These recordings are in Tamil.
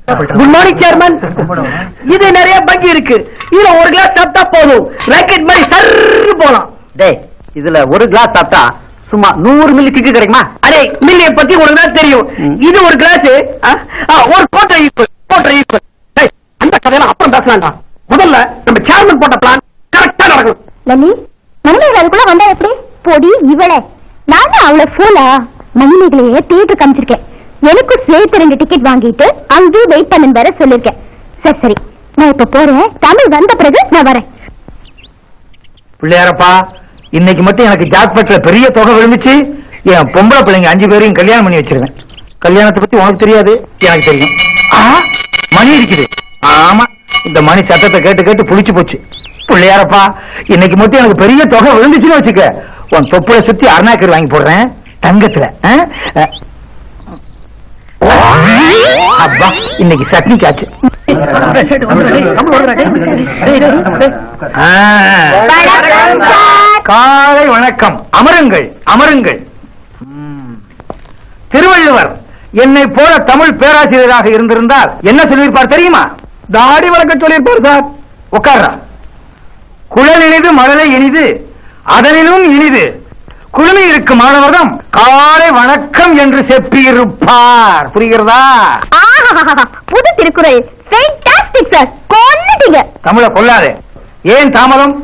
Good morning chairman. இது நிறைய பங்கி இருக்கு. இதுல ஒரு கிளாஸ் சாப்பிட்டா போதும், ராக்கெட் மாதிரி சர்ரு போலாம். டேய், இதுல ஒரு கிளாஸ் சாப்பிட்டா சும்மா 100 மில்லி கிக்கு கிடைக்குமா? அடே, மில்லிய பத்தி உனக்கு தான் தெரியும். இது ஒரு கிளாஸ் ஒரு கோட்டை ஈக்குவல். அந்த கதையில அப்புறம் பேசலாம்டா. முதல்ல நம்ம சேர்மன் போட்ட பிளான் கரெக்டா நடக்கணும். லல்லி, மணிமேகலை அதுக்குள்ள வந்தா எப்படி? பொடி இவளே, நானும் அவளை ஃபுல்லா மணிமேகலையே தியேட்டர் காமிச்சிருக்கேன். எனக்கும் சேர்த்து 2 டிக்கெட் வாங்கிட்டு அங்கேயே வெயிட் பண்ணு வேற சொல்லிருக்கேன். சரி சரி, நான் இப்ப போறேன். தமிழ் வந்த பிறகு நான் வரேன். பிள்ளையாரப்பா, இன்னைக்கு மட்டும் எனக்கு ஜாக்பட்ல பெரிய தொகை விழுந்துச்சு. என் பொம்பளை பிள்ளைங்க 5 பேரையும் கல்யாணம் பண்ணி வச்சிருவேன். கல்யாணத்தை பத்தி உனக்கு தெரியாது, எனக்கு தெரியும். மணி இருக்குது. ஆமா, இந்த மணி சத்தத்தை கேட்டு கேட்டு புளிச்சு போச்சு. பிள்ளையாரப்பா, இன்னைக்கு மட்டும் எனக்கு பெரிய தொகை விழுந்துச்சுன்னு வச்சுக்க, உன் தொப்புளை சுத்தி அருணாக்கர் வாங்கி போடுறேன் தங்கத்துல. அப்பா, இன்னைக்கு சட்னி காச்சு. காலை வணக்கம். அமருங்கள் அமருங்கள். திருவள்ளுவர் என்னை போல தமிழ் பேராசிரியராக இருந்திருந்தால் என்ன சொல்லியிருப்பார் தெரியுமா? தாடி வளர்க்க சொல்லியிருப்பார் சார். உட்கார்றா. குழல் இனிது மழலை இனிது, அதனிலும் இனிது குழுமி இருக்கும் மாணவர்தம் காலை வணக்கம் என்று செப்பியிருப்பார். புரிகிறதா? புது திருக்குறள். Fantastic sir, கொன்னுட்டீங்க. தமிழை கொல்லாதே. ஏன் தாமதம்?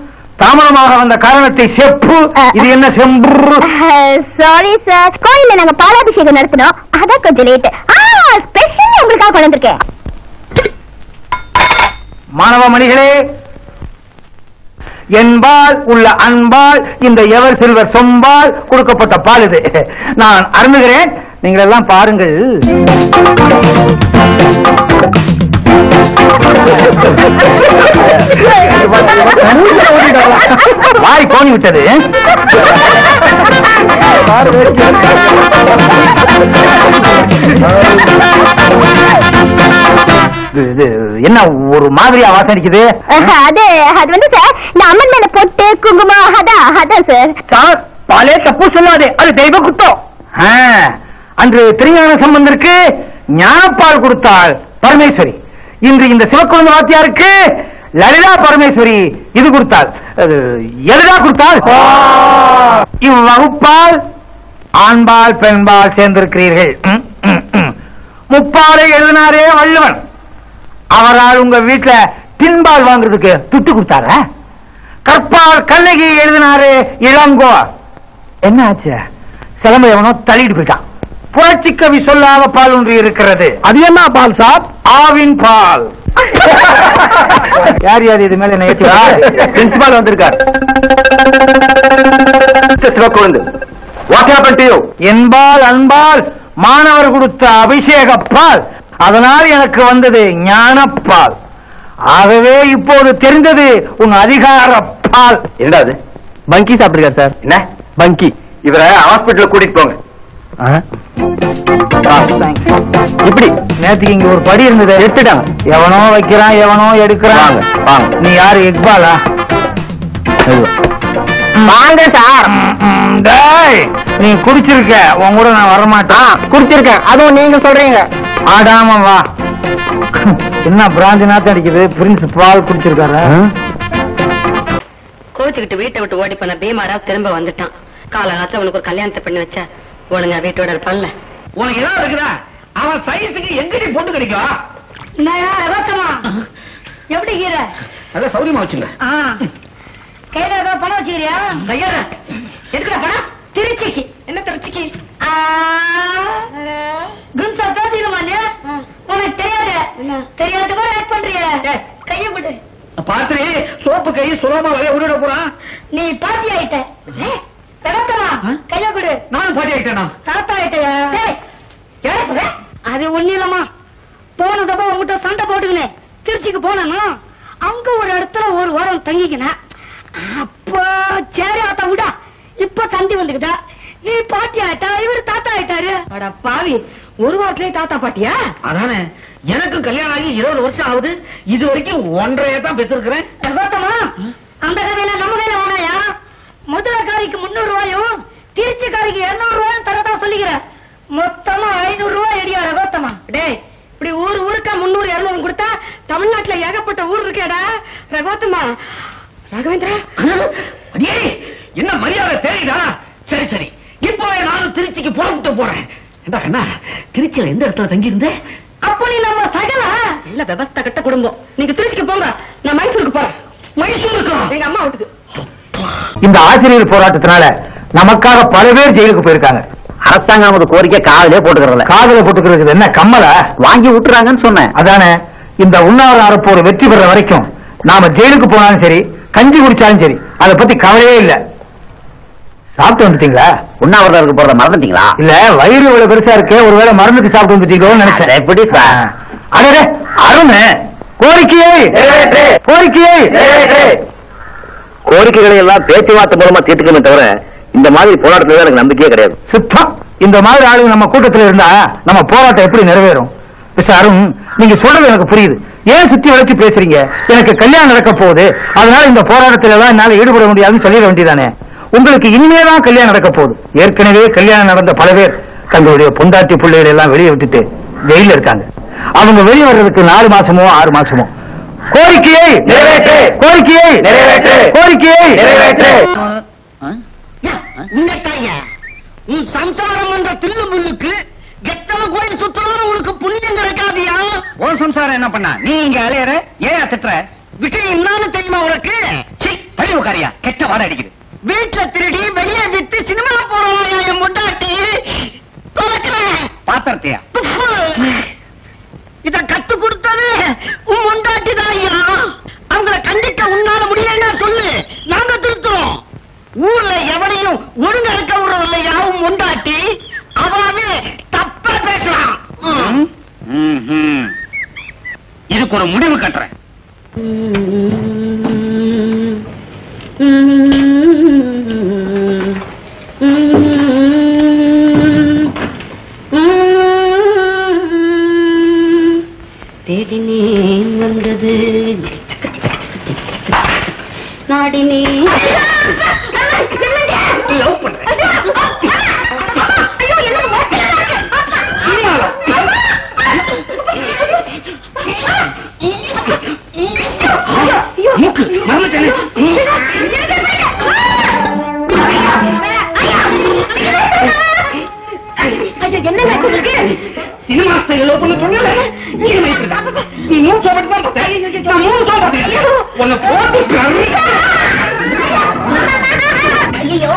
தாமதமாக வந்த காரணத்தை செப்பு. இது என்ன செம்பு? சாரி சார், கோயில்ல நாங்க பாலாபிஷேகம் நடத்தினோம், அதான் கொஞ்சம் லேட். ஸ்பெஷல் உங்களுக்காக கொண்டு வந்திருக்கேன். மாணவ மணிகளே, என்பால் உள்ள அன்பால் இந்த எவர் சில்வர் சொம்பால் கொடுக்கப்பட்ட பால் இது. நான் அருந்துகிறேன், நீங்கள் எல்லாம் பாருங்கள். வாய் கோணி விட்டது. என்ன ஒரு மாதிரியா வாசனிக்குது? அது வந்து சார், இந்த அம்மன் மேல பொட்டு குங்குமம் அதான் சார். சார், பாலே தப்பு சொல்லாதே, அது தெய்வ குத்தம். அன்று திருஞான சம்பந்தருக்கு ஞானப்பால் கொடுத்தாள் பரமேஸ்வரி. இன்று இந்த சிவக்குழந்தை வாத்தியாருக்கு லலிதா பரமேஸ்வரி இது கொடுத்தாள். எதுடா கொடுத்தாள்? இவ்வகுப்பால் ஆண்பால் பெண்பால் சேர்ந்திருக்கிறீர்கள். முப்பாலை எழுதினாரே வள்ளுவன், அவரால் உங்க வீட்டுல தின்பால் வாங்குறதுக்கு துட்டு கொடுத்தார. கற்பால் கண்ணகி எழுதினாரு இளங்கோ. என்ன ஆச்சு? சிலம்பு எவனோ தள்ளிட்டு போயிட்டான். புரட்சி கவி சொல்லாத பால் ஒன்று இருக்கிறது. அது என்ன பால் சார்? ஆவின் பால். யார் யார் இது மேல பிரின்சிபால் வந்திருக்கார். சிவக்குழந்து, வாட் ஹேப்பன் டு யூ? என்பால் அன்பால் மாணவர் கொடுத்த அபிஷேக பால், அதனால் எனக்கு வந்தது ஞானப்பால். ஆகவே இப்போது தெரிந்தது உன் அதிகார பால். என்னது? பங்கி சாப்பிட்டுருக்கார் சார். என்ன பங்கி? இவரை ஹாஸ்பிட்டல் கூட்டிட்டு போங்க. இப்படி நேற்றுக்கு இங்க ஒரு படி இருந்தது, எடுத்துட்டாங்க. எவனோ வைக்கிறான், எவனோ எடுக்கிறான். நீ யாரு, இக்பாலா? வாங்க சார். நீ குடிச்சிருக்க, உன் கூட நான் வரமாட்டேன். குடிச்சிருக்கேன், அதுவும் நீங்க சொல்றீங்க. ஆடாம வா. என்ன பிராந்தி நாத்தம் அடிக்குது? பிரின்ஸ் பால் குடிச்சிருக்காரு. கோச்சுக்கிட்டு வீட்டை விட்டு ஓடி பண்ண பீமாரா திரும்ப வந்துட்டான். காலகாலத்துல உனக்கு ஒரு கல்யாணத்தை பண்ணி வச்சா ஒழுங்கா வீட்டோட இருப்பான்ல. உனக்கு என்ன இருக்குதா? அவன் சைஸுக்கு எங்கடி பொண்ணு கிடைக்கும்? எப்படி கீர? அதான் சௌரியமா வச்சுங்க. கையில ஏதாவது பணம் வச்சுக்கிறியா? எதுக்குடா பணம்? திருச்சிக்கு. என்ன திருச்சிக்கு? கும்சா பேசிடுமாங்க. உனக்கு தெரியாது. தெரியாத கூட ஆக்ட் பண்றிய. கைய விடு. பாத்திரி சோப்பு கை சுலபமா வகைய விட போறான். நீ பாட்டி ஆயிட்ட. கைய கொடு. நானும் பாட்டி ஆயிட்டேனா? தாத்தா ஆயிட்டையா? சொல்ற? அது ஒண்ணு இல்லம்மா. போன தப்பா உங்ககிட்ட சண்டை போட்டுக்கினேன். திருச்சிக்கு போனா அங்க ஒரு இடத்துல ஒரு வாரம் தங்கிக்கினேன். அப்ப சரி ஆத்தா விடா. இப்ப தந்தி வந்துக்கிட்டா. நீ பாட்டி ஆயிட்டா, இவரு தாத்தா ஆயிட்டாரு. அட பாவி, ஒரு வாரத்திலேயே தாத்தா பாட்டியா? அதானே, எனக்கு கல்யாணம் ஆகி 20 வருஷம் ஆகுது. இது வரைக்கும் 1.5 தான் பெற்றிருக்கிறேன். அந்த கதையில நம்ம கையில வேணாயா? மதுரைக்காரிக்கு 300 ரூபாயும் திருச்சிக்காரிக்கு 200 ரூபாயும் தரதா சொல்லிக்கிற. மொத்தமா 500 ரூபாய் எடியா ரகோத்தமா. டே, இப்படி ஊருக்கா 300 தமிழ்நாட்டுல ஏகப்பட்ட ஊர் இருக்கேடா. ரகோத்தமா, ராகவேந்திரா, என்ன மரியாதை தெரியுதா? சரி சரி, இப்பவே நானும் திருச்சிக்கு புறப்பட்டு போறேன். என்ன திருச்சியில எந்த இடத்துல தங்கி இருந்தேன்? அப்போ நீ நம்ம சகல இல்ல விவஸ்த கட்ட குடும்பம். நீங்க திருச்சிக்கு போங்க, நான் மைசூருக்கு போறேன். மைசூருக்கு? எங்க அம்மா வீட்டுக்கு. இந்த ஆசிரியர் போராட்டத்தினால நமக்காக பல பேர் ஜெயிலுக்கு போயிருக்காங்க. அரசாங்கம் நமது கோரிக்கை காதலே போட்டுக்கிறல. காதல போட்டுக்கிறது என்ன கம்மல வாங்கி விட்டுறாங்கன்னு சொன்னேன். அதானே, இந்த உண்ணாவிரத அறப்போர் வெற்றி பெற வரைக்கும் நாம ஜெயிலுக்கு போனாலும் சரி, கஞ்சி குடிச்சாலும் சரி, அதை பத்தி கவலையே இல்ல. சாப்பிட்டு வந்துட்டீங்களா? உண்ணாவிரதம் இருக்க போறத மறந்துட்டீங்களா? இல்ல, வயிறு இவ்வளவு பெருசா இருக்கு, ஒருவேளை மருந்துக்கு சாப்பிட்டு வந்துட்டீங்களோன்னு நினைச்சேன். எப்படி சார்? அடே அருண், கோரிக்கைகளை எல்லாம் பேச்சுவார்த்தை மூலமா தீர்த்துக்கணுமே தவிர இந்த மாதிரி போராட்டத்துல எனக்கு நம்பிக்கையே கிடையாது. சுத்தம். இந்த மாதிரி ஆளுங்க நம்ம கூட்டத்தில் இருந்தா நம்ம போராட்டம் எப்படி நிறைவேறும்? மிஸ்டர் அருண், நீங்க சொல்றது எனக்கு புரியுது. ஏன் சுத்தி வளைச்சு பேசுறீங்க? எனக்கு கல்யாணம் நடக்க போகுது, அதனால இந்த போராட்டத்துல எல்லாம் என்னால ஈடுபட முடியாதுன்னு சொல்லிட வேண்டியதானே. உங்களுக்கு இனிமேதான் கல்யாணம் நடக்க போகுது. ஏற்கனவே கல்யாணம் நடந்த பல பேர் தங்களுடைய பொண்டாட்டி பிள்ளைகளை எல்லாம் வெளியே விட்டுட்டு வெயில இருக்காங்க. அவங்க வெளியே வர்றதுக்கு 4 மாசமோ 6 மாசமோ. கோரிக்கையை நிறைவேற்று, கோரிக்கையை நிறைவேற்று, கோரிக்கையை நிறைவேற்று. உன் சம்சாரம் என்ற தில்லு முள்ளுக்கு எத்தனை கோயில் சுத்தணும் உனக்கு புண்ணியம் கிடைக்காதியா? உன் சம்சாரம் என்ன பண்ணா? நீ இங்க அலையற, ஏன் திட்டுற? விஷயம் என்னன்னு தெரியுமா உனக்கு? பழிவுக்காரியா, கெட்ட வாட அடிக்குது. வீட்டுல திருடி வெளியே விட்டு சினிமா போறோம் என் முண்டாட்டி பாத்திரத்தையா? இத கத்து கொடுத்தது உன் முண்டாட்டி தான் ஐயா. அவங்கள கண்டிக்க உன்னால முடியலன்னா சொல்லு, நாங்க திருத்தோம். ஊர்ல எவனையும் ஒழுங்கா இருக்க விடுறது இல்லையா உன் முண்டாட்டி? அவாவே தப்பா பேசலாம். இதுக்கு ஒரு முடிவு கட்டுறேன். தேடினே வந்தது நாடினே. சினிமா ஸ்டைல் பண்ண சொன்னல நீ மூணு சாப்பிட்டு தான் பார்த்தேன். நான் 3 சாப்பிட்டேன். உன்னை போட்டு ஐயோ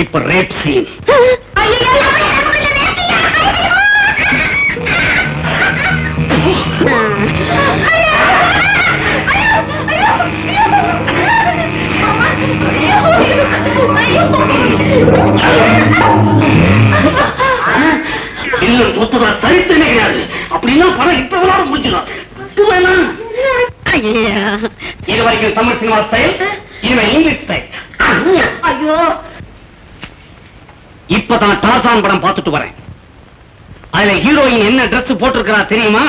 இப்ப ரேப் சீன். இன்னும் மொத்தமா சரித்திரமே கிடையாது. அப்படின்னா படம் இப்ப விளாட முடிஞ்சிடும். இது வரைக்கும் தமிழ் சினிமா ஸ்டைல், இனிமே இங்கிலீஷ் ஸ்டைல். ஐயோ, இப்பதான் டார்சான் படம் பார்த்துட்டு வரேன். அதுல ஹீரோயின் என்ன டிரெஸ் போட்டிருக்கிறா தெரியுமா?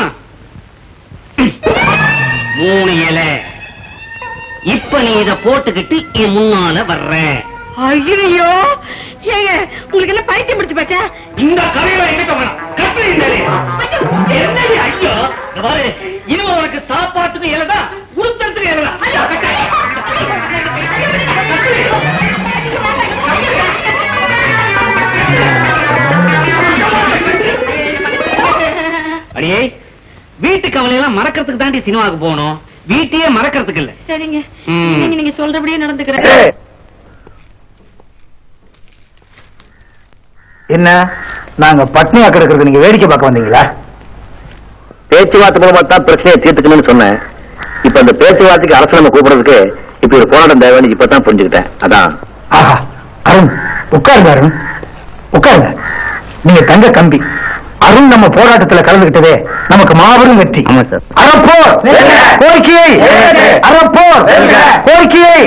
3 இலை. இப்ப நீ இத போட்டுக்கிட்டு என் முன்னால வர்ற. ஐயோ, ஏங்க உங்களுக்கு என்ன பைத்தியம் பிடிச்சு போச்சா? இந்த கதையில எங்க வேணாம். ஐயோ, இனிமே உனக்கு சாப்பாட்டுக்கு இலதா, உடுத்தறதுக்கு இலதா. அடியே, வீட்டு கவலையெல்லாம் மறக்கிறதுக்கு தாண்டி சினிமாவுக்கு போகணும். வீட்டையே மறக்கிறதுக்கு இல்ல. சரிங்க, நீங்க சொல்றபடியே நடந்துக்கிறேன். என்ன, நாங்க பட்னியா கிடக்கிறது நீங்க வேடிக்கை பார்க்க வந்தீங்களா? பேச்சுவார்த்தை மூலமா தான் பிரச்சனையை தீர்த்துக்கணும்னு சொன்னேன். இப்ப அந்த பேச்சுவார்த்தைக்கு அரசு நம்ம கூப்பிடுறதுக்கு இப்ப ஒரு போராட்டம் தேவைன்னு இப்பதான் புரிஞ்சுக்கிட்டேன். அதான். ஆஹா, அருண் உட்காருங்க. அருண் உட்காருங்க. நீங்க தங்க கம்பி. அருண் நம்ம போராட்டத்தில் கலந்துகிட்டதே நமக்கு மாபெரும் வெற்றி. ஆமா சார். அறப்போர் கோரிக்கையை, அறப்போர் கோரிக்கையை.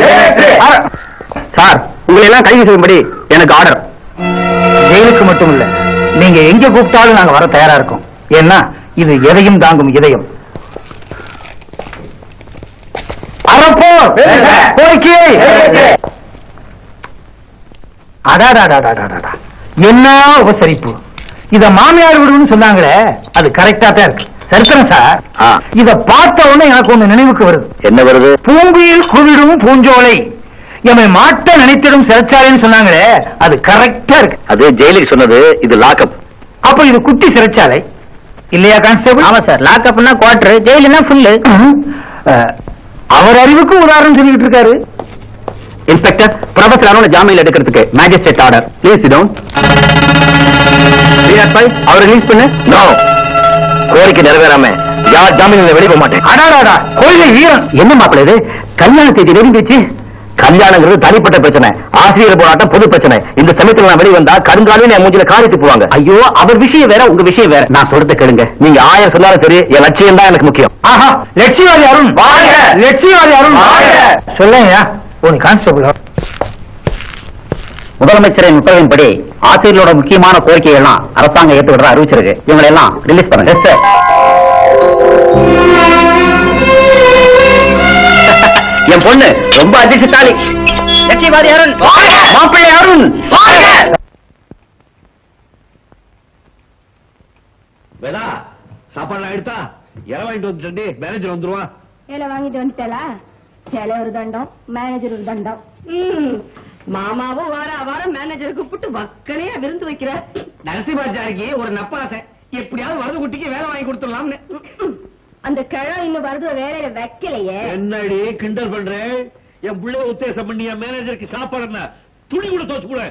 சார், உங்களை எல்லாம் கைது செய்யும்படி எனக்கு ஆர்டர். ஜெயிலுக்கு மட்டும் இல்ல, நீங்க எங்க கூப்பிட்டாலும் நாங்க வர தயாரா இருக்கோம். ஏன்னா இது எதையும் தாங்கும் இதயம். அடாடாடாடாடாடா, என்ன உபசரிப்பு! இத மாமியார் விடுன்னு சொன்னாங்களே, அது கரெக்டா தான் இருக்கு. சரித்திரம் சார். இத பார்த்த உடனே எனக்கு ஒண்ணு நினைவுக்கு வருது. என்ன வருது? பூம்பியில் குவிடும் பூஞ்சோலை, எம்மை மாட்ட நினைத்திடும் சிறைச்சாலைன்னு சொன்னாங்களே, அது கரெக்டா இருக்கு. அது ஜெயிலுக்கு சொன்னது, இது லாக்அப். அப்ப இது குட்டி சிறைச்சாலை இல்லையா கான்ஸ்டபிள்? ஆமா சார், லாக்அப்னா குவார்டர், ஜெயிலுனா ஃபுல்லு. அவர் அறிவுக்கு உதாரணம் சொல்லிட்டு இருக்காரு. இன்ஸ்பெக்டர், ப்ரொஃபசர் அருண ஜாமீன் எடுக்கிறதுக்கு magistrate order. Please sit down. அவரை ரிலீஸ் பண்ணு. நோ, கோரிக்கை நிறைவேறாம யார் ஜாமீன்ல வெளியே போக மாட்டேன். அடாடாடா, கோயிலை வீரன்! என்ன மாப்பிள்ள இது? கல்யாண தேதி நெருங்கிச்சு. கல்யாணங்கிறது தனிப்பட்ட பிரச்சனை, ஆசிரியர் போராட்டம் பொது பிரச்சனை. இந்த சமயத்தில் நான் வெளியே வந்தா கருங்காலையும் என் மூஞ்சில காரி துப்புவாங்க. ஐயோ, அவர் விஷயம் வேற, உங்க விஷயம் வேற. நான் சொல்றத கேளுங்க. நீங்க 1000 சொன்னாலும் சரி, என் லட்சியம் தான் எனக்கு முக்கியம். ஆஹா, லட்சியவாதி அருண் வாழ்க! லட்சியவாதி அருண் வாழ்க! சொல்லுங்க ஒரு கான்ஸ்டபிள். முதலமைச்சரின் உத்தரவின்படி ஆசிரியர்களோட முக்கியமான கோரிக்கைகள்லாம் அரசாங்கம் ஏற்று விடுற அறிவிச்சிருக்கு. இவங்களை எல்லாம் ரிலீஸ் பண்ணுங்க. Yes sir. என் பொண்ணு ரொம்ப அதிர்ஷ்டசாலி. லட்சியவாதி அருண், மாப்பிள்ளை அருண். வேதா, சாப்பாடுலாம் எடுத்தா இலை வாங்கிட்டு வந்துட்டு மேனேஜர் வந்துருவான். இலை வாங்கிட்டு வந்துட்டா? இலை ஒரு தண்டம், மேனேஜர் ஒரு தண்டம். மாமாவும் வாரம் மேனேஜர் கூப்பிட்டு வக்கனையா விருந்து வைக்கிற. நரசிம்மாச்சாரிக்கு ஒரு நப்பாசை, எப்படியாவது வரது குட்டிக்கு வேலை வாங்கி கொடுத்துடலாம்னு. அந்த கிழம் இன்னும் வருது வேலையில வைக்கலையே. என்னடி கிண்டல் பண்றேன்? என் பிள்ளைய உத்தேசம் பண்ணி என் மேனேஜருக்கு சாப்பாடு என்ன துணி கூட தோச்சு கூட.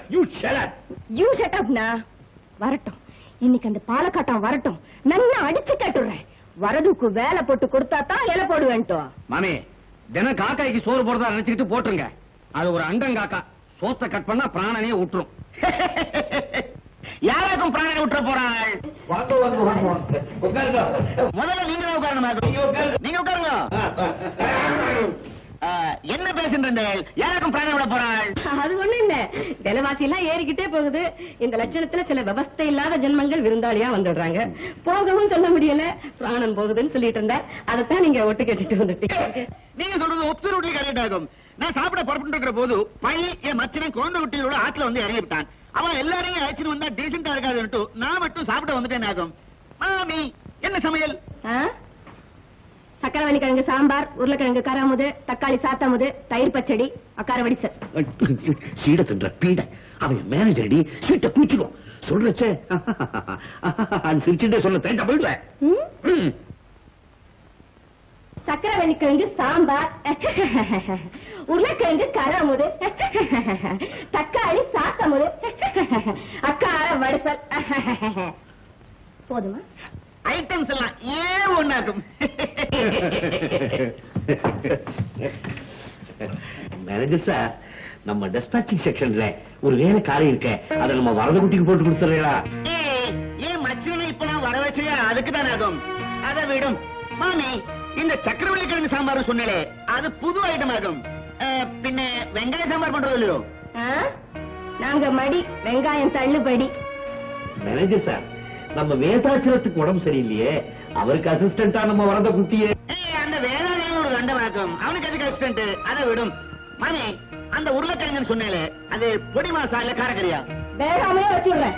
யூ ஷட் அப்னா. வரட்டும், இன்னைக்கு அந்த பாலக்காட்டம் வரட்டும், நல்லா அடிச்சு கேட்டுறேன். வரதுக்கு வேலை போட்டு கொடுத்தா தான் இலை போடுவேன்ட்டோ. மாமி, தினம் காக்காய்க்கு சோறு போடுறதா நினைச்சுக்கிட்டு போட்டுருங்க. அது ஒரு அண்டங்காக்கா, சோத்தை கட் பண்ணா பிராணனையே விட்டுரும். யாருக்கும் பிராணனை விட்டுற போறாள்? முதல்ல நீங்க தான் உட்காரணும். நீங்க உட்காருங்க. என்ன பேசுன்றீர்கள்? யாருக்கும் பிராணனை விட போறாள்? அது ஒண்ணு இல்ல, விலைவாசி எல்லாம் ஏறிக்கிட்டே போகுது. இந்த லட்சணத்துல சில விவஸ்தை இல்லாத ஜென்மங்கள் விருந்தாளியா வந்துடுறாங்க. போகவும் சொல்ல முடியல, பிராணன் போகுதுன்னு சொல்லிட்டு இருந்த, அதைத்தான் நீங்க ஒட்டு கேட்டுட்டு வந்துட்டீங்க. நீங்க சொல்றது ஒப்சர்வ்லி கரெக்ட் ஆகும். நான் சாப்பிட புறப்பட்டு இருக்கிற போது பள்ளி என் மச்சனை குழந்தை குட்டியோட ஆத்துல வந்து இறங்கி விட்டான். அவன் எல்லாரையும் அழைச்சிட்டு வந்தா டீசெண்டா இருக்காதுன்னு நான் மட்டும் சாப்பிட வந்துட்டேன். ஆகும் மாமி, என்ன சமையல்? சக்கரவள்ளி கிழங்கு சாம்பார், உருளைக்கிழங்கு கராமுது, தக்காளி சாத்தாமுது, தயிர் பச்சடி, அக்கார வடிசல். சீட தின்ற பீட அவன் மேனேஜரடி சீட்டை கூச்சிடும் சொல்றச்சே. அது சிரிச்சுட்டே சொல்ல தேண்டா போயிடுவேன். சக்கரவள்ளி கிழங்கு சாம்பார், உருளைக்கிழங்கு கராமுது, தக்காளி சாத்தாமுது, அக்கார வடிசல். போதுமா? ஐட்டம்ஸ் எல்லாம் ஏன் ஒண்ணாக்கும். மேனேஜர் சார், நம்ம டிஸ்பாச்சிங் செக்ஷன்ல ஒரு வேலை காலை இருக்க, அதை நம்ம வரத குட்டிக்கு போட்டு கொடுத்துறீங்களா? ஏன் மச்சனை இப்ப நான் வர வச்சையா? அதுக்கு தான் ஆகும். அதை விடும் மாமி. இந்த சக்கரவள்ளி கிழங்கு சாம்பார் சொன்னே, அது புது ஐட்டம் ஆகும். பின்ன வெங்காய சாம்பார் பண்றது இல்லையோ? நாங்க மடி வெங்காயம் தள்ளுபடி. மேனேஜர் சார், நம்ம வேதாச்சலத்துக்கு உடம்பு சரியில்லையே, அவருக்கு அசிஸ்டண்டா நம்ம வரத குட்டியே. அந்த வேளாண்மையும் ஒரு தண்டமாக்கும், அவனுக்கு அதுக்கு அசிஸ்டன்ட். அதை விடும் மாமி. அந்த உருளைக்கிழங்குன்னு சொன்னேன், அது பொடி மாசா இல்ல காரக்கறியா? வேகாமே வச்சுடுறேன்.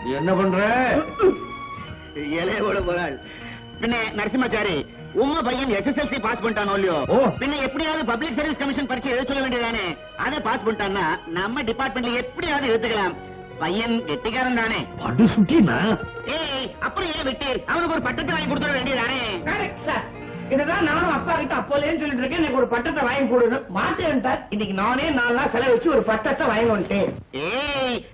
நீ என்ன பண்ற? இலையோட போறாள். பின்ன நரசிம்மாச்சாரி, உம்மா பையன் SSLC பாஸ் பண்ணிட்டானோ இல்லையோ? பின்ன எப்படியாவது பப்ளிக் சர்வீஸ் கமிஷன் பரீட்சை எழுத சொல்ல வேண்டியதானே? அதை பாஸ் பண்ணிட்டான்னா நம்ம டிபார்ட்மெண்ட்ல எப்படியாவது எடுத்துக்கலாம். பையன் கெட்டிக்காரன் தானே? படு சுட்டினா? அப்புறம் ஏன் விட்டு அவனுக்கு ஒரு பட்டத்தை வாங்கி கொடுத்துட வேண்டியதானே? இதுதான் நானும் அப்பா கிட்ட அப்போலேன்னு சொல்லிட்டு இருக்கேன். எனக்கு ஒரு பட்டத்தை வாங்கி கொடுக்கணும். மாட்டேன். இன்னைக்கு நானே 4 நாள் செலவு வச்சு ஒரு பட்டத்தை வாங்கி வந்துட்டேன்.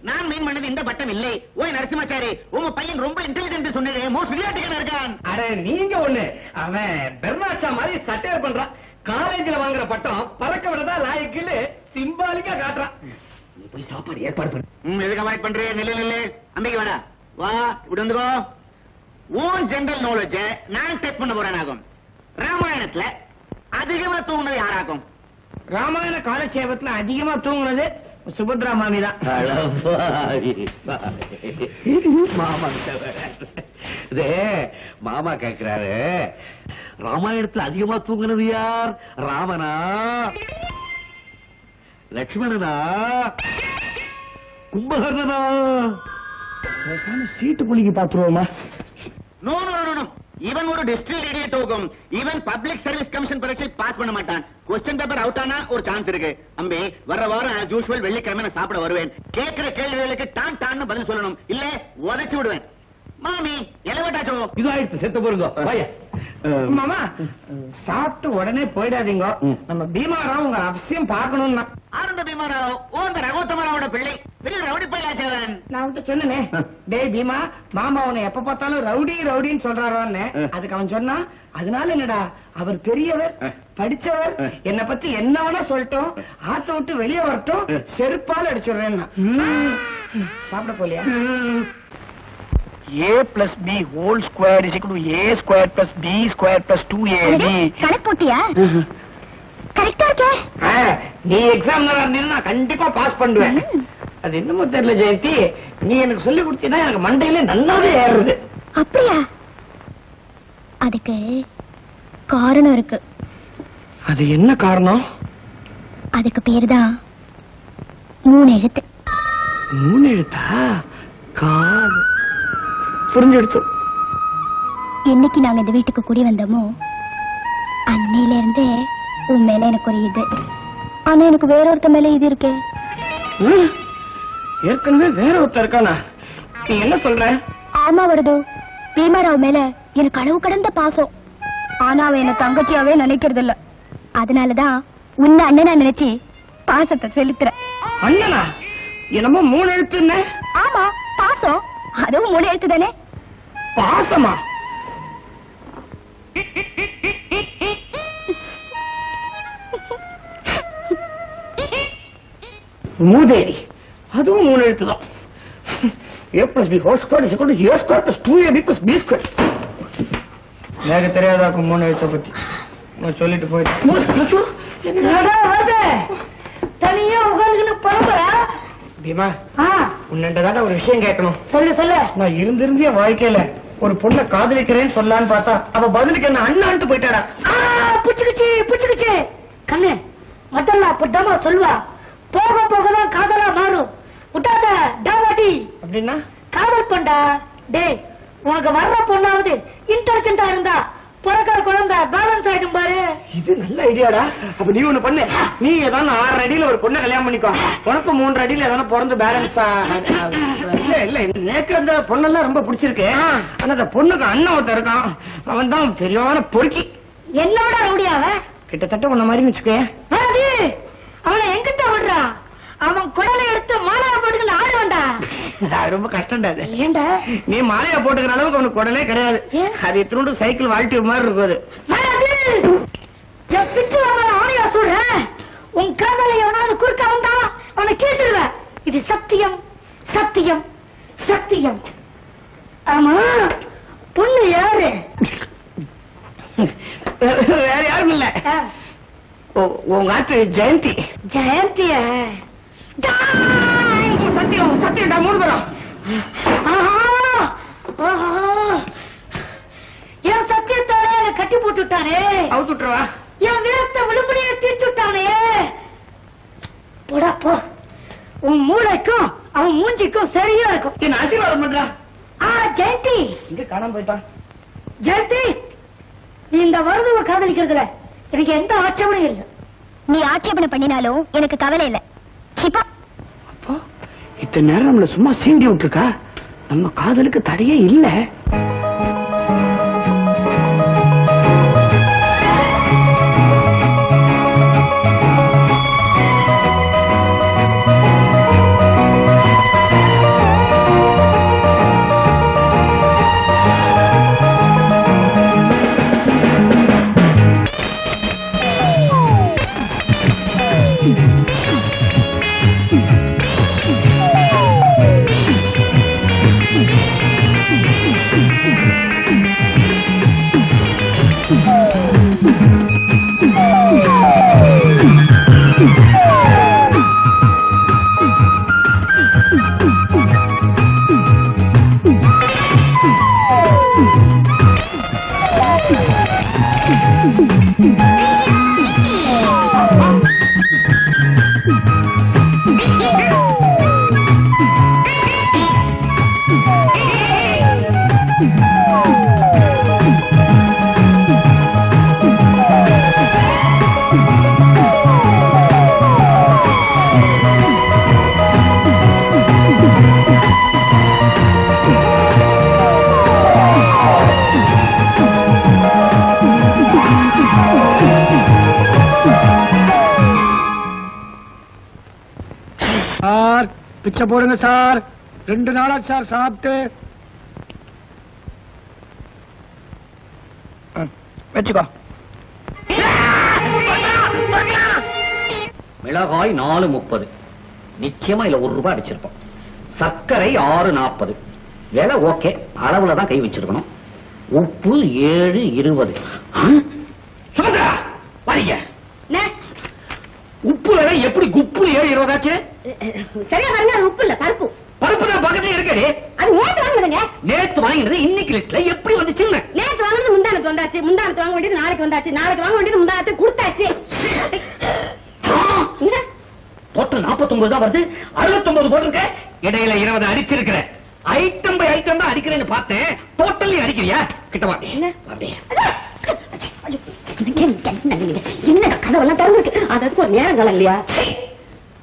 நான் மீன் பண்ணது இந்த பட்டம் இல்லை. ஓய் நரசிம்மாச்சாரி, உங்க பையன் ரொம்ப இன்டெலிஜென்ட் சொன்னதே, மோஸ்ட் விளையாட்டுக்கான இருக்கான். அட நீங்க ஒண்ணு, அவன் பெர்னாச்சா மாதிரி சட்டையர் பண்றான். காலேஜ்ல வாங்குற பட்டம் பறக்க விடதா லாய்க்குன்னு சிம்பாலிக்கா காட்டுறான். நீ போய் சாப்பாடு ஏற்பாடு பண்ணு. எதுக்கு அவாய்ட் பண்றே? நில்லு அம்பிக்கு வேணா, வா இப்படி வந்துக்கோ. ஓன் ஜெனரல் நாலேஜ் நான் டெஸ்ட் பண்ண போறேன். ஆகும் ராமாயணத்துல அதிகமா தூங்குனது யாராகும்? ராமாயண காலட்சேபத்துல அதிகமா தூங்குனது சுபத்ரா மாமி தான். மாமா மாமா கேட்கிறாரு, ராமாயணத்துல அதிகமா தூங்குனது யார்? ராமனா, லட்சுமணனா, கும்பகர்ணனா? சீட்டு புள்ளிக்கு பாத்துருவோமா? நோ நோ நோ நோ, இவன் ஒரு டிஸ்ட்ரிக்ட் இடியட் ஆகும். இவன் பப்ளிக் சர்வீஸ் கமிஷன் பரீட்சை பாஸ் பண்ண மாட்டான். क्वेश्चन பேப்பர் அவுட் ஆனா ஒரு சான்ஸ் இருக்கு. அம்பி வர வாரம் as usual வெள்ளிக்கிழமை நான் சாப்பிட வருவேன். கேக்குற கேள்விகளுக்கு டான் டான்னு பதில் சொல்லணும், இல்ல உதைச்சு விடுவேன். மாமி எலவட்டாச்சோ இதாயிடுச்சு, செத்து போருங்க. மாமா சாப்பிட்டு உடனே போயிடாதீங்க. நம்ம பீமாராவ் உங்க அவசியம் பார்க்கணும்னா. ஆனந்த பீமாராவ் ஓந்த ரகோத்தமராவோட பிள்ளை, பெரிய ரவுடி பையலாச்சவன். நான் விட்டு சொன்னேனே, டேய் பீமா, மாமா அவனை எப்ப பார்த்தாலும் ரவுடி ரவுடின்னு சொல்றாரோன்னு. அதுக்கு அவன் சொன்னா, அதனால என்னடா, அவர் பெரியவர், படிச்சவர், என்ன பத்தி என்ன வேணா சொல்லட்டும், ஆத்த விட்டு வெளியே வரட்டும், செருப்பால் அடிச்சுடுறேன். சாப்பிட போலியா? a+b² = a² + b²+2ab. கணக்கு போட்டியா? கரெக்டா இருக்கே. நீ எக்ஸாம் நான் கண்டிப்பா பாஸ் பண்ணுவேன். அது என்னமோ தெரியல ஜெயந்தி, நீ எனக்கு சொல்லி கொடுத்தீங்கன்னா எனக்கு மண்டையில நல்லாவே ஏறுது. அப்படியா? அதுக்கு காரணம் இருக்கு. அது என்ன காரணம்? அதுக்கு பேருதான் 3 எழுத்து. 3 எழுத்தா? கால் புரிஞ்செடுத்து. என்னைக்கு நாங்க இந்த வீட்டுக்கு குடி வந்தோமோ அன்னையில இருந்தே உன் மேல எனக்கு ஒரு இது. ஆனா எனக்கு வேற ஒருத்த மேல இது இருக்கே. ஏற்கனவே வேற ஒருத்தர் இருக்கானா? நீ என்ன சொல்ற? ஆமா வருது. பீமாராவ் மேல எனக்கு அளவு கடந்த பாசம். ஆனா அவன் என்ன தங்கச்சியாவே நினைக்கிறது இல்ல. அதனாலதான் உன்னை அண்ணனா நினைச்சு பாசத்தை செலுத்துற. அண்ணனா? என்னமோ 3 எழுத்து. ஆமா, பாசம் அதுவும் 3 எழுத்து தானே. பாசமா? மூதேவி, அதுவும் 3 எழுத்து தான். a+b² = a² + b². எனக்கு தெரியாதாக்கும் 3 எழுத்தை பத்தி. நான் சொல்லிட்டு போயிட்டேன். தனியா உட்காந்துக்கிட்டு பரம்பரா பீமா, உன்னண்டதான ஒரு விஷயம் கேட்கணும். சொல்லு சொல்லு. நான் இருந்திருந்தே வாழ்க்கையில ஒரு பொண்ணை காதலிக்கிறேன்னு சொல்லலான்னு பார்த்தா அவ பதிலுக்கு என்ன அண்ணான்ட்டு போயிட்டாடா. புச்சுக்குச்சு கண்ணு முதல்ல அப்படாமா சொல்வா. போக போகதான் காதலா மாறும். விட்டாத டாவாட்டி. அப்படின்னா காதல் பண்ணா. டேய், உனக்கு வர்ற பொண்ணாவது இன்டெலிஜென்டா இருந்தா பிறக்கிற குழந்தை பேலன்ஸ் ஆயிடும் பாரு. இது நல்ல ஐடியாடா. அப்ப நீ ஒண்ணு பண்ணு, நீ ஏதாவது 6 அடியில ஒரு பொண்ணை கல்யாணம் பண்ணிக்கோ. உனக்கு 3 அடியில ஏதாவது பிறந்து பேலன்ஸ். இல்ல இல்ல, எனக்கு அந்த பொண்ணெல்லாம் ரொம்ப பிடிச்சிருக்கு. ஆனா அந்த பொண்ணுக்கு அண்ணன் ஒருத்தர் இருக்கான், அவன் தான் சரியான பொறுக்கி. என்னோட ரவுடியாவ கிட்டத்தட்ட உன்ன மாதிரி வச்சுக்கோ. அவனை எங்கிட்ட விடுறான்? அவன் குடலை எடுத்து மாலையா போட்டுக்கிட்டு ஆடு வேண்டா. ரொம்ப கஷ்டம்டா அது. ஏண்டா? நீ மாலையா போட்டுக்கிற அளவுக்கு அவனுக்கு குடலே கிடையாது. அது இத்தினோண்டு சைக்கிள் வாழ்க்கை மாதிரி இருக்குது. ஆணையா சொல்றேன், உன் காதலை எவனாவது குறுக்க வந்தா அவனை கேட்டுருவ. இது சத்தியம் சத்தியம் சத்தியம். ஆமா, பொண்ணு யாரு? வேற யாரும் இல்ல, உங்க ஆத்து ஜெயந்தி. ஜெயந்திய? சத்தியம் சத்தியம்டா, 3 தரம். என் சத்தியத்தாலே என்ன கட்டி போட்டுட்டானே. அவுத்து விட்டுருவா. என் வீரத்தை விழும்படியே தீர்ச்சுட்டானே. போடா போ. உன் மூளைக்கும் அவன் மூஞ்சிக்கும் சரியா இருக்கும். என்ன ஆசீர்வாதம் பண்றா? ஜெயந்தி இங்க காணாம போயிட்டான். ஜெயந்தி, நீ இந்த வருதுவ காதலிக்கிறதுல எனக்கு எந்த ஆட்சேபனையும் இல்லை. நீ ஆட்சேபனை பண்ணினாலும் எனக்கு கவலை இல்ல. அப்போ இத்தனை நேரம் நம்மள சும்மா சீண்டி விட்டுருக்கா. நம்ம காதலுக்கு தடையே இல்ல. பிச்சை போடுங்க சார். 2 நாளா சார் சாப்பிட்டு. வச்சுக்கோ. மிளகாய் 4.30. நிச்சயமா இல்ல ₹1 அடிச்சிருப்போம். சர்க்கரை 6.40. விலை ஓகே, அளவுல தான் கை வச்சிருக்கணும். உப்பு 7.20. சுமந்திரா வரீங்க. உப்பு விலை எப்படி குப்பு 7.20 ஆச்சு? சரியா பாருங்க, அது உப்பு இல்ல, பருப்பு. பருப்பு தான் பக்கத்துல இருக்கு. அது நேத்து வாங்கினதுங்க. நேத்து வாங்கினது இன்னைக்கு லிஸ்ட்ல எப்படி வந்துச்சு? நேத்து வாங்கினது முந்தானத்து வந்தாச்சு, முந்தானத்து வாங்க வேண்டியது நாளைக்கு வந்தாச்சு, நாளைக்கு வாங்க வேண்டியது முந்தானத்து கொடுத்தாச்சு. டோட்டல் 49 தான் வருது. 69 போட்டிருக்க, இடையில 20 அடிச்சிருக்கிற. ஐட்டம் பை ஐட்டம் தான் அடிக்கிறேன்னு பார்த்தேன். டோட்டலி அடிக்கிறியா? கிட்ட வா. என்ன கதவெல்லாம் திறந்துருக்கு, அதற்கு ஒரு நேரம் காலம் இல்லையா?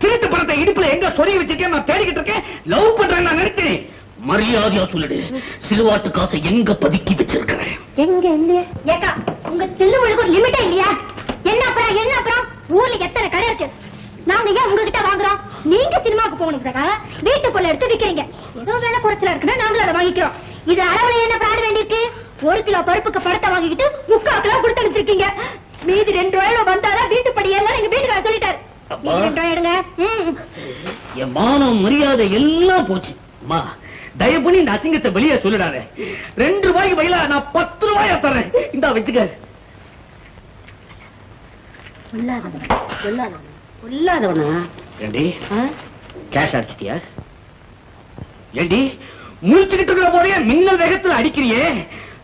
திருட்டு பணத்தை இடுப்புல எங்க சொறி வச்சிருக்கேன் நான் தேடிக்கிட்டு இருக்கேன். லவ் பண்றேன் நான் நினைக்கிறேன். மரியாதையா சொல்லிடு, சிலுவாட்டு காசை எங்க பதுக்கி வச்சிருக்கிறேன்? எங்க இல்லையா? ஏக்கா, உங்க தில்லுமுழுக்கு ஒரு லிமிட்டே இல்லையா? என்ன அப்புறம் என்ன அப்புறம்? ஊர்ல எத்தனை கடை இருக்கு, நாங்க ஏன் உங்ககிட்ட வாங்குறோம்? நீங்க சினிமாவுக்கு போகணுங்கிறக்காக வீட்டுக்குள்ள எடுத்து விக்கிறீங்க. ஏதோ வேலை குறைச்சல இருக்குன்னா நாங்களும் அதை வாங்கிக்கிறோம். இது அளவுல என்ன பிராடு வேண்டியிருக்கு? 1 கிலோ பருப்புக்கு படத்தை வாங்கிக்கிட்டு 3/4 கிலோ கொடுத்து அனுப்பிச்சிருக்கீங்க. மீதி ₹2 வந்தாதான் வீட்டு படி எல்லாம் எங்க வீட்டுக்கார சொல்லிட்டாரு. எடுங்க. என் மானம் மரியாதை எல்லாம் போச்சு. அம்மா தயவு பண்ணி இந்த அசிங்கத்தை வெளியே சொல்லிடாத. ₹2 பதிலா நான் ₹10 தரேன். இந்தா வச்சுக்க. உள்ளாதவனா? ஏண்டி கேஷ் அடிச்சிட்டியா? ஏண்டி முடிச்சுக்கிட்டு இருக்கிற போதே மின்னல் வேகத்தில் அடிக்கிறியே?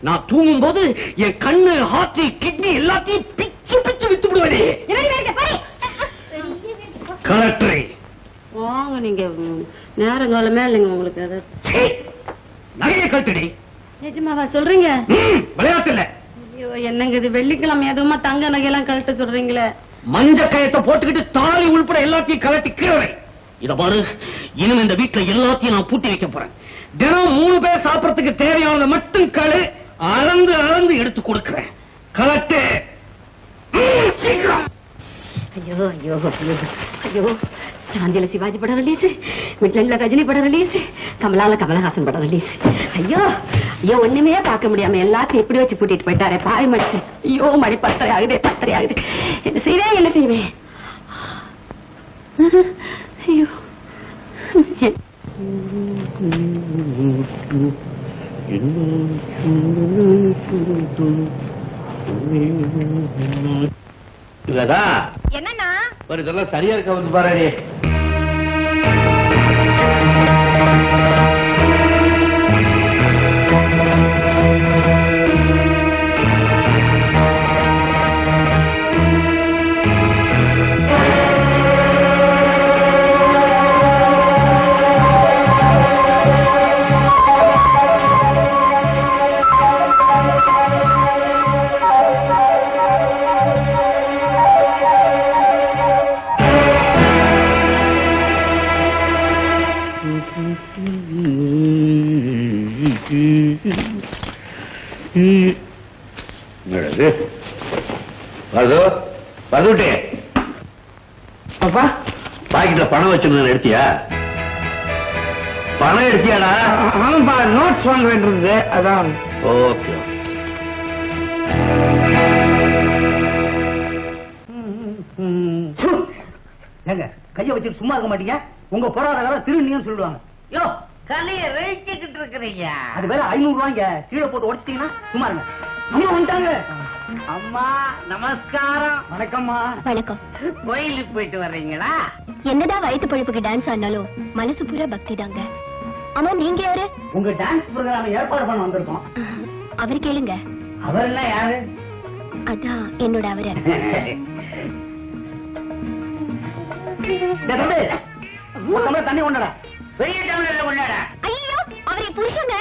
நான் தூங்கும் போது என் கண்ணு, ஹார்ட், கிட்னி எல்லாத்தையும் பிச்சு பிச்சு வித்து விடுவதே. கலெக்டரை வாங்க, நீங்க நேரங்காலமே இல்லைங்க உங்களுக்கு. அது நகையை கட்டுடி. நிஜமாவா சொல்றீங்க? விளையாட்டு இல்ல. ஐயோ, என்னங்க இது வெள்ளிக்கிழமை எதுவுமா தங்க நகையெல்லாம் கழட்ட சொல்றீங்களே? மஞ்ச கயத்தை போட்டுக்கிட்டு தாலி உள்பட எல்லாத்தையும் கலட்டி கீழே. இத பாரு, இனிமே இந்த வீட்டுல எல்லாத்தையும் நான் பூட்டி வைக்க போறேன். தினம் 3 பேர் சாப்பிடறதுக்கு தேவையானதை மட்டும் களு அளந்து அளந்து எடுத்து கொடுக்கிறேன். கலட்டு சீக்கிரம். ஐயோ ஐயோ ஐயோ ஐயோ, சாந்தியில சிவாஜி படம் ரிலீஸ், மிட்லண்ட்ல ரஜினி படம் ரிலீஸ், கமலால கமலஹாசன் படம் ரிலீஸ். ஐயோ ஐயோ, ஒண்ணுமே பார்க்க முடியாம எல்லாத்தையும் எப்படி வச்சு கூட்டிட்டு போயிட்டாரே பாய் மனுஷன். ஐயோ, மணி 10:30 ஆகுது, 10:30 ஆகுது. என்ன செய்வேன், என்ன செய்வேன்? ஐயோ, என்னன்னா ஒரு இதெல்லாம் சரியா இருக்க வந்து பாரு. பாக்கெட்ல பணம் வச்சிருந்தேன், எடுத்தியா? பணம் எடுத்தியாடா? ஆமாப்பா, நோட்ஸ் வாங்க வேண்டியது. அதான். ஓகே. ஏங்க கைய வச்சுட்டு சும்மா இருக்க மாட்டீங்க? உங்க பொருளாதார திருநீன்னு சொல்லுவாங்க. யோ, கலைய ரசிச்சுக்கிட்டு இருக்கிறீங்க. அது வேற ₹500 கீழே போட்டு உடைச்சிட்டீங்கன்னா சும்மா இருங்க. அம்மா வந்துட்டாங்க. அம்மா நமஸ்காரம். வணக்கம்மா. வணக்கம். கோயிலுக்கு போயிட்டு வர்றீங்களா? என்னதான் வயிற்று பழுப்புக்கு டான்ஸ் ஆனாலும் மனசு பூரா பக்தி தாங்க. ஆமா, நீங்க யாரு? உங்க டான்ஸ் ப்ரோகிராம் ஏற்பாடு பண்ண வந்திருக்கோம். அவர் கேளுங்க. அவரெல்லாம் யாரு? அதான் என்னோட அவரு. தண்ணி கொண்டடா. பெரிய தமிழ் கொண்டாட. ஐயோ, அவரை புருஷங்க.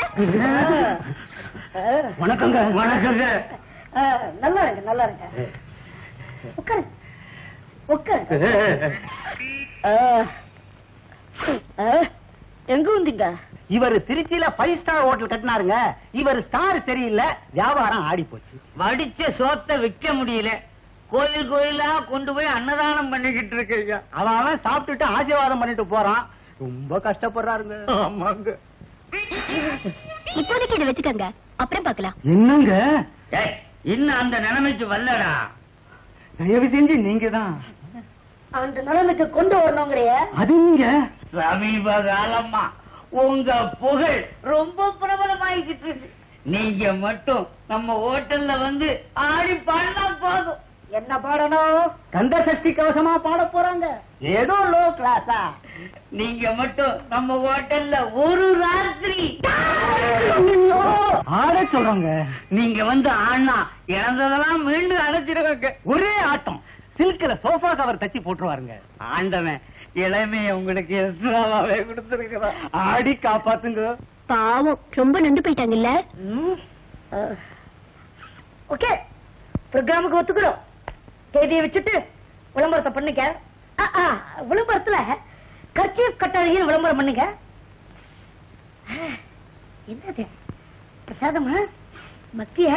வணக்கங்க. வணக்கங்க. நல்லா இருக்கு, நல்லா இருக்கு. உட்காரு உட்காரு. எங்க வந்தீங்க? இவர் திருச்சியில 5 ஸ்டார் ஹோட்டல் கட்டினாருங்க. இவர் ஸ்டார் சரியில்லை, வியாபாரம் ஆடி போச்சு. வடிச்ச சோத்தை விற்க முடியல. கோயில் கோயிலா கொண்டு போய் அன்னதானம் பண்ணிக்கிட்டு இருக்கீங்க. அவன் சாப்பிட்டுட்டு ஆசீர்வாதம் பண்ணிட்டு போறான். ரொம்ப கஷ்டப்படுறாருங்க. ஆமாங்க. இப்போதைக்கு இதை வச்சுக்கங்க, அப்புறம் பார்க்கலாம். என்னங்க இன்னும் அந்த நிலைமைக்கு வரலடா. தயவு செஞ்சு நீங்க தான் அந்த நிலைமைக்கு கொண்டு வரணுங்கிறிய. அது நீங்க சமீப காலமா உங்க புகழ் ரொம்ப பிரபலமாயிக்கிட்டு இருக்கு. நீங்க மட்டும் நம்ம ஹோட்டல்ல வந்து ஆடி பாடினா போதும். என்ன பாடணும்? கந்த சஷ்டி கவசமா பாட போறாங்க. ஏதோ லோ கிளாஸா? நீங்க மட்டும் நம்ம ஹோட்டல்ல ஒரு ராத்திரி ஆட சொல்றாங்க. நீங்க வந்து ஆனா இழந்ததெல்லாம் மீண்டும் அழைச்சிருவாங்க. ஒரே ஆட்டம். சில்க்ல சோஃபா கவர் தச்சு போட்டுருவாருங்க. ஆண்டவன் இளமைய உங்களுக்கு எக்ஸ்ட்ராவே கொடுத்துருக்கிறா. ஆடி காப்பாத்துங்க. பாவம், ரொம்ப நொந்து போயிட்டாங்கல்ல. ஓகே, ப்ரோக்ராமுக்கு ஒத்துக்கிறோம். தேதியை வச்சுட்டு விளம்பரத்தை பண்ணுங்க. விளம்பரத்துல கர்ச்சீஃப் கட்டாதீங்கன்னு விளம்பரம் பண்ணுங்க. என்னது பிரசாதமா? மத்திய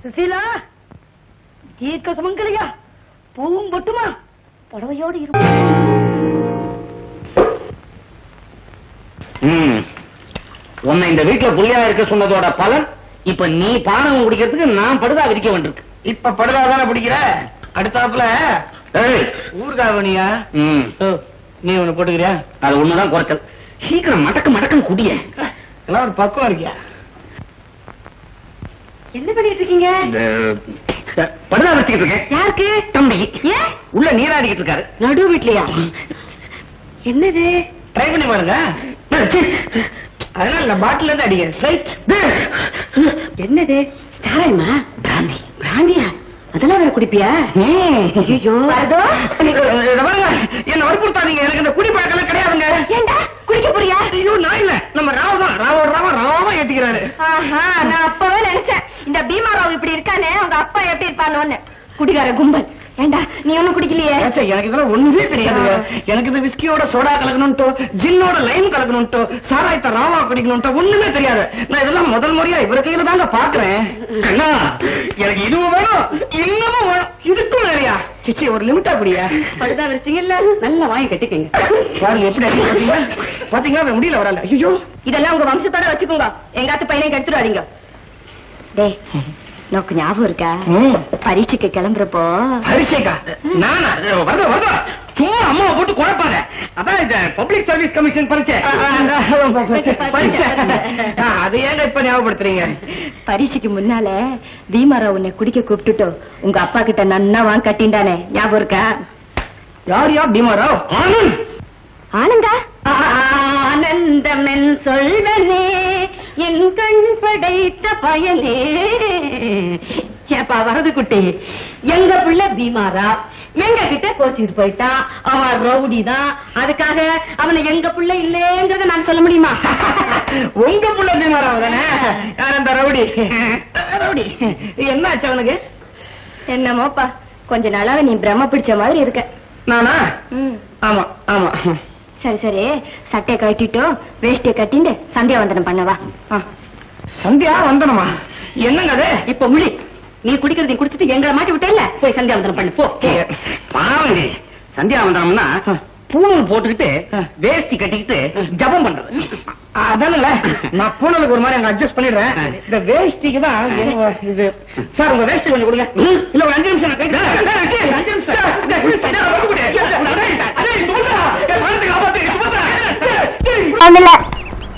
சுசீலா தீர்க்க சுமங்கலியா பூவும் பொட்டுமா புடவையோடு இருக்கும். உன்னை இந்த வீட்டுல புள்ளியா இருக்க சொன்னதோட பலன் இப்ப நீ பானம் குடிக்கிறதுக்கு நான் படுதா விதிக்க வேண்டியிருக்கு. இப்ப படுதா தானே பிடிக்கிற. அடுத்தாப்புல ஊர்காவணியா நீ ஒண்ணு போட்டுக்கிறியா? அது ஒண்ணுதான் குறைச்சல். சீக்கிரம் மடக்கு குடிய எல்லாம் ஒரு பக்குவம் இருக்கியா? என்ன பண்ணிட்டு இருக்கீங்க? படுதா வச்சுக்கிட்டு இருக்கேன். யாருக்கு? தம்பி. ஏன் உள்ள நீராடிக்கிட்டு இருக்காரு. நடு வீட்லயா? என்னது? ட்ரை பண்ணி பாருங்க. அதனால பாட்டில இருந்து அடிங்க. ஸ்ட்ரைட். என்னது? சாராயமா? பிராந்தி. பிராந்தியா? அதெல்லாம் வேற குடிப்பியா? ஐயோ, அதோ என்ன வற்புறுத்தாதீங்க. எனக்கு இந்த குடி பழக்கம் கிடையாதுங்க. ஏண்டா குடிக்க போறியா? ஐயோ, நான் இல்ல, நம்ம ராவ் தான். ராவா ஏத்திக்கிறாரு. நான் அப்பவே நினைச்சேன், இந்த பீமாராவ் இப்படி இருக்கானே உங்க அப்பா எப்படி இருப்பானோன்னு. குடிகார கும்பல். ஏண்டா நீ ஒண்ணும் குடிக்கலையே? எனக்கு இதெல்லாம் ஒண்ணுமே தெரியாதுங்க. எனக்கு இந்த விஸ்கியோட சோடா கலக்கணும்ட்டோ, ஜின்னோட லைம் கலக்கணும்ட்டோ, சாராயத்தை ராவா குடிக்கணும்ட்டோ ஒண்ணுமே தெரியாது. நான் இதெல்லாம் முதல் முறையா இவர கையில தாங்க பாக்குறேன். அண்ணா, எனக்கு இதுவும் வேணும், இன்னமும் வேணும், இதுக்கும் வேறையா? சிச்சி, ஒரு லிமிட்டா குடியா? படுதா வச்சிங்கல்ல, நல்லா வாங்கி கட்டிக்கங்க. பாருங்க எப்படி அடி. பாத்தீங்களா, முடியல வரல. ஐயோ, இதெல்லாம் உங்க வம்சத்தோட வச்சுக்கோங்க. எங்காத்து பையனை கெடுத்துடாதீங்க. டேய், நோக்கு ஞாபகம் இருக்கா? பரீட்சைக்கு கிளம்புறப்போ. பரீட்சைக்கா? நானா? வருதா சும்மா அம்மாவை போட்டு குழப்பாங்க. அதான் இந்த பப்ளிக் சர்வீஸ் கமிஷன் பரீட்சை. அது ஏங்க இப்ப ஞாபகப்படுத்துறீங்க? பரீட்சைக்கு முன்னால பீமாராவ் உன்னை குடிக்க கூப்பிட்டுட்டோ உங்க அப்பா கிட்ட நன்னா வாங்க கட்டின்டானே, ஞாபகம் இருக்கா? யார் பீமாராவ்? ஆனந்த். ஆனந்தா? ஆனந்தமென் சொல்வனே என் கண் படைத்த பயனே. ஏப்பா வரது குட்டி, எங்க பிள்ள பீமாரா எங்க கிட்ட கோச்சிட்டு போயிட்டான். அவன் ரவுடி தான். அதுக்காக அவனை எங்க பிள்ள இல்லேங்கிறத நான் சொல்ல முடியுமா? உங்க பிள்ளை பீமாராவ் தானே? அந்த ரவுடி என்ன ஆச்சு அவனுக்கு? என்னமோப்பா, கொஞ்ச நாளாவே நீ பிரம்ம பிடிச்ச மாதிரி இருக்க. நானா? ஆமா ஆமா. சரி சரி, சட்டையை கட்டிட்டு வேஷ்டியை கட்டிட்டு சந்தியா வந்தனம் பண்ணவா. சந்தியா வந்தனமா? என்னங்க அது? இப்ப முழி, நீ குடிக்கிறது நீ குடிச்சிட்டு எங்களை மாட்டி விட்டேல்ல, போய் சந்தியா வந்தனம் பண்ணு போ. பாவங்க, சந்தியா வந்தனம்னா பூணல் போட்டுக்கிட்டு வேஷ்டி கட்டிக்கிட்டு ஜபம் பண்றது அதானுங்கள. நான் பூணலுக்கு ஒரு மாதிரி அங்க அட்ஜஸ்ட் பண்ணிடுறேன். இந்த வேஷ்டிக்கு தான் இது. சார், உங்க வேஷ்டி கொஞ்சம் கொடுங்க. இல்ல, ஒரு 5 நிமிஷம்.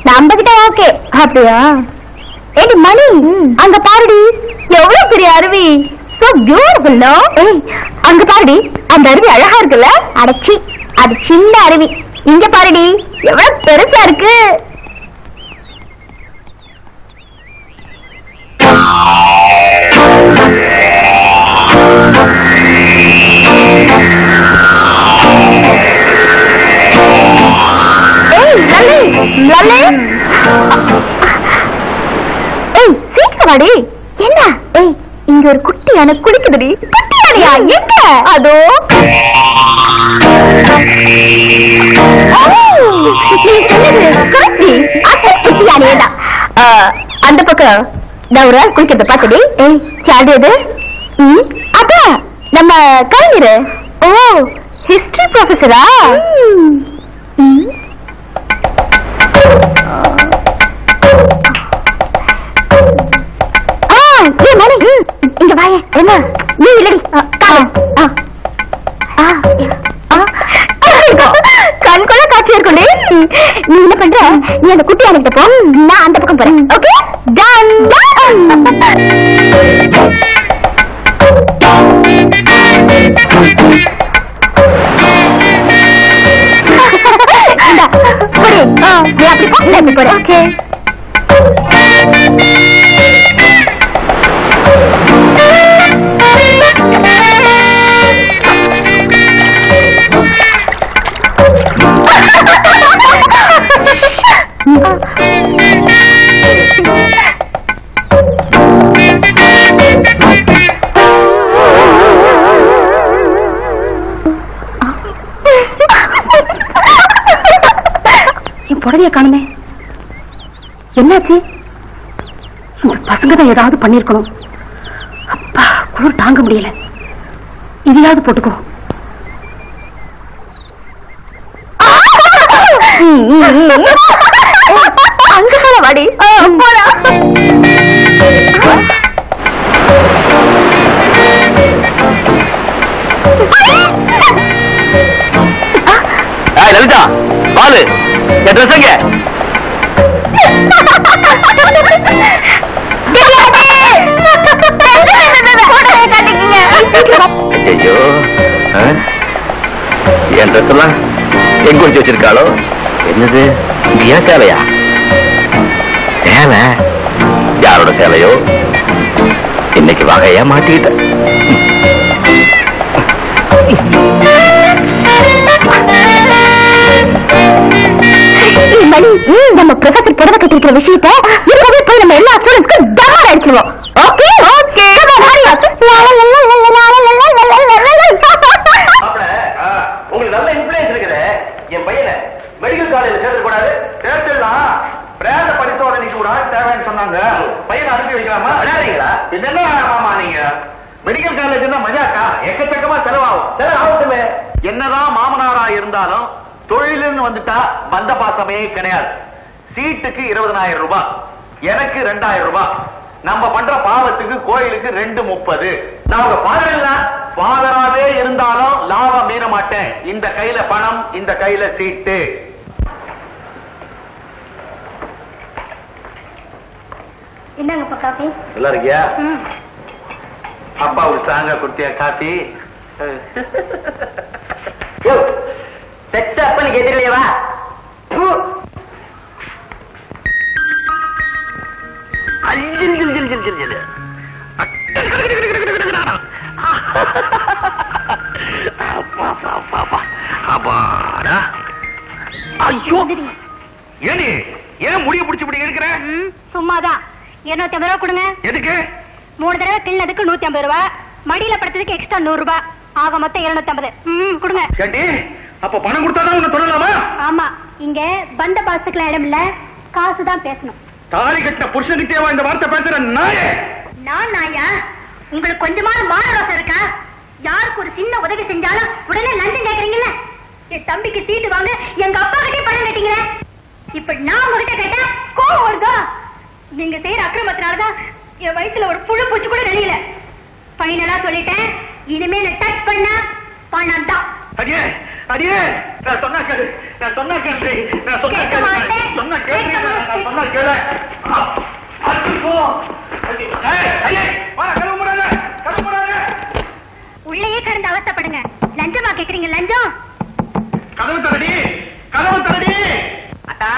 நம்ம கிட்ட ஓகே. அப்படியா? ஏடி மணி, அங்க பாருடி, எவ்வளவு பெரிய அருவி. So beautiful. அங்க பாருடி, அந்த அருவி அழகா இருக்குல்ல? அடச்சி, அது சின்ன அருவி. இங்க பாருடி, எவ்வளவு பெருசா இருக்கு. சீக்கிரமாடி. என்ன? இங்க ஒரு குட்டி யானை குடிக்குதுடி. குட்டி யானையா? எங்க? அதோ. குட்டி யானையதான். அந்த பக்கம் நான் ஒரு குளிக்கிறத பாத்துடி. யாரு அது? அதான் நம்ம கலைஞர். ஓ, ஹிஸ்டரி ப்ரொஃபஸரா? இங்க வாய. என்ன நீ இல்லடி, கண்கொள்ள காட்சி இருக்கும்டி. நீ என்ன பண்ற, நீ அந்த குட்டி அணைக்கிட்ட போ, நான் அந்த பக்கம் போறேன். Okay done. ஓகே புடவைய காணுமே, என்னாச்சு? உங்க பசங்க தான் ஏதாவது பண்ணிருக்கணும். அப்பா குளிர் தாங்க முடியல, இதையாவது போட்டுக்கோ. அங்க வாடி போடா. லலிதா பாலு, என் ட்ரெஸ் எங்க? ஐயோ, என் ட்ரெஸ் எல்லாம் எங்க குடிச்சு வச்சிருக்காளோ? என்னது, ஏன் சேலையா? சேலை யாரோட சேலையோ? இன்னைக்கு வகையா மாட்டிக்கிட்ட. நம்ம ப்ரொஃபசர் புடவை கட்டிருக்கிற விஷயத்தை இப்பவே போய் நம்ம எல்லா ஸ்டூடெண்ட்ஸ்க்கும் டமார் அடிச்சிருவோம். Okay okay. உங்களுக்கு நல்ல இன்ஃப்ளூயன்ஸ் இருக்குது. என் பையனை மெடிக்கல் காலேஜ் சேர்த்து கூடாது. சேர்த்துலாம் பிரேத பரிசோதனைக்கு கூட தேவைன்னு சொன்னாங்க. பையனை அனுப்பி வைக்கலாமா? விளையாடுறீங்களா? என்னென்ன மாமா நீங்க? மெடிக்கல் காலேஜ் மஜாக்கா? எக்கச்சக்கமா செலவாகுமே. என்னதான் மாமனாரா இருந்தாலும் தொழிலுன்னு வந்துட்டா பந்த பாசமே கிடையாது. சீட்டுக்கு 20,000 ரூபாய், எனக்கு 2,000 ரூபாய். நம்ம பண்ற பாவத்துக்கு கோயிலுக்கு 2:30. நாங்க ஃபாதராவே இருந்தாலும் லாபம் மீற மாட்டேன். இந்த கையில பணம், இந்த கையில சீட்டு. என்னங்கப்பா காஃபி? நல்லா இருக்கியா? அப்பா ஒரு ஸ்ட்ராங்கா குடுத்தியா காஃபி? செட்டப்பனுக்கு எதிரிலேவா? ஐயோ, ஏன் முடிய பிடிச்சு இருக்கிற? சும்மாதான். 250 ரூபா கொடுங்க. எதுக்கு? 3 தடவை கிள்ளதுக்கு 150 ரூபா, மடியில படுத்ததுக்கு எக்ஸ்ட்ரா 100 ரூபாய், ஆக மொத்தம் 250. கொடுங்க. கேட்டி, அப்ப பணம் கொடுத்தாதான் உன்னை சொல்லலாமா? ஆமா, இங்க பந்த பாசத்துக்குலாம் இடம் இல்ல, காசுதான் பேசணும். தாலி கட்டின புருஷனுக்கேவா இந்த வார்த்தை பேசுற நாயே? நான் நாயா? உங்களுக்கு கொஞ்சமான மானரோசம் இருக்கா? யாருக்கு ஒரு சின்ன உதவி செஞ்சாலும் உடனே லஞ்சம் கேக்குறீங்கல்ல? என் தம்பிக்கு சீட்டு வாங்க எங்க அப்பா கிட்டே பணம் கேட்டீங்க. இப்ப நான் உங்ககிட்ட கேட்டா கோவம் வருதா? நீங்க செய்யற அக்கிரமத்தினாலதான் என் வயிற்றுல ஒரு புழு பூச்சி கூட வெளியில. ஃபைனலா சொல்லிட்டேன், இனிமே டச் பண்ணா பணம் தான். அடியே அடியே, நான் சொன்னா கேளு, நான் சொன்னா கேளு, நான் சொன்னா கேளு, நான் சொன்னா கேளு, நான் சொன்னா கேளு. உள்ளேயே கடந்து அவஸ்தைப்படுங்க. லஞ்சமா கேக்குறீங்க? லஞ்சம் கதவு தரடி, கதவு தரடி. அத்தா,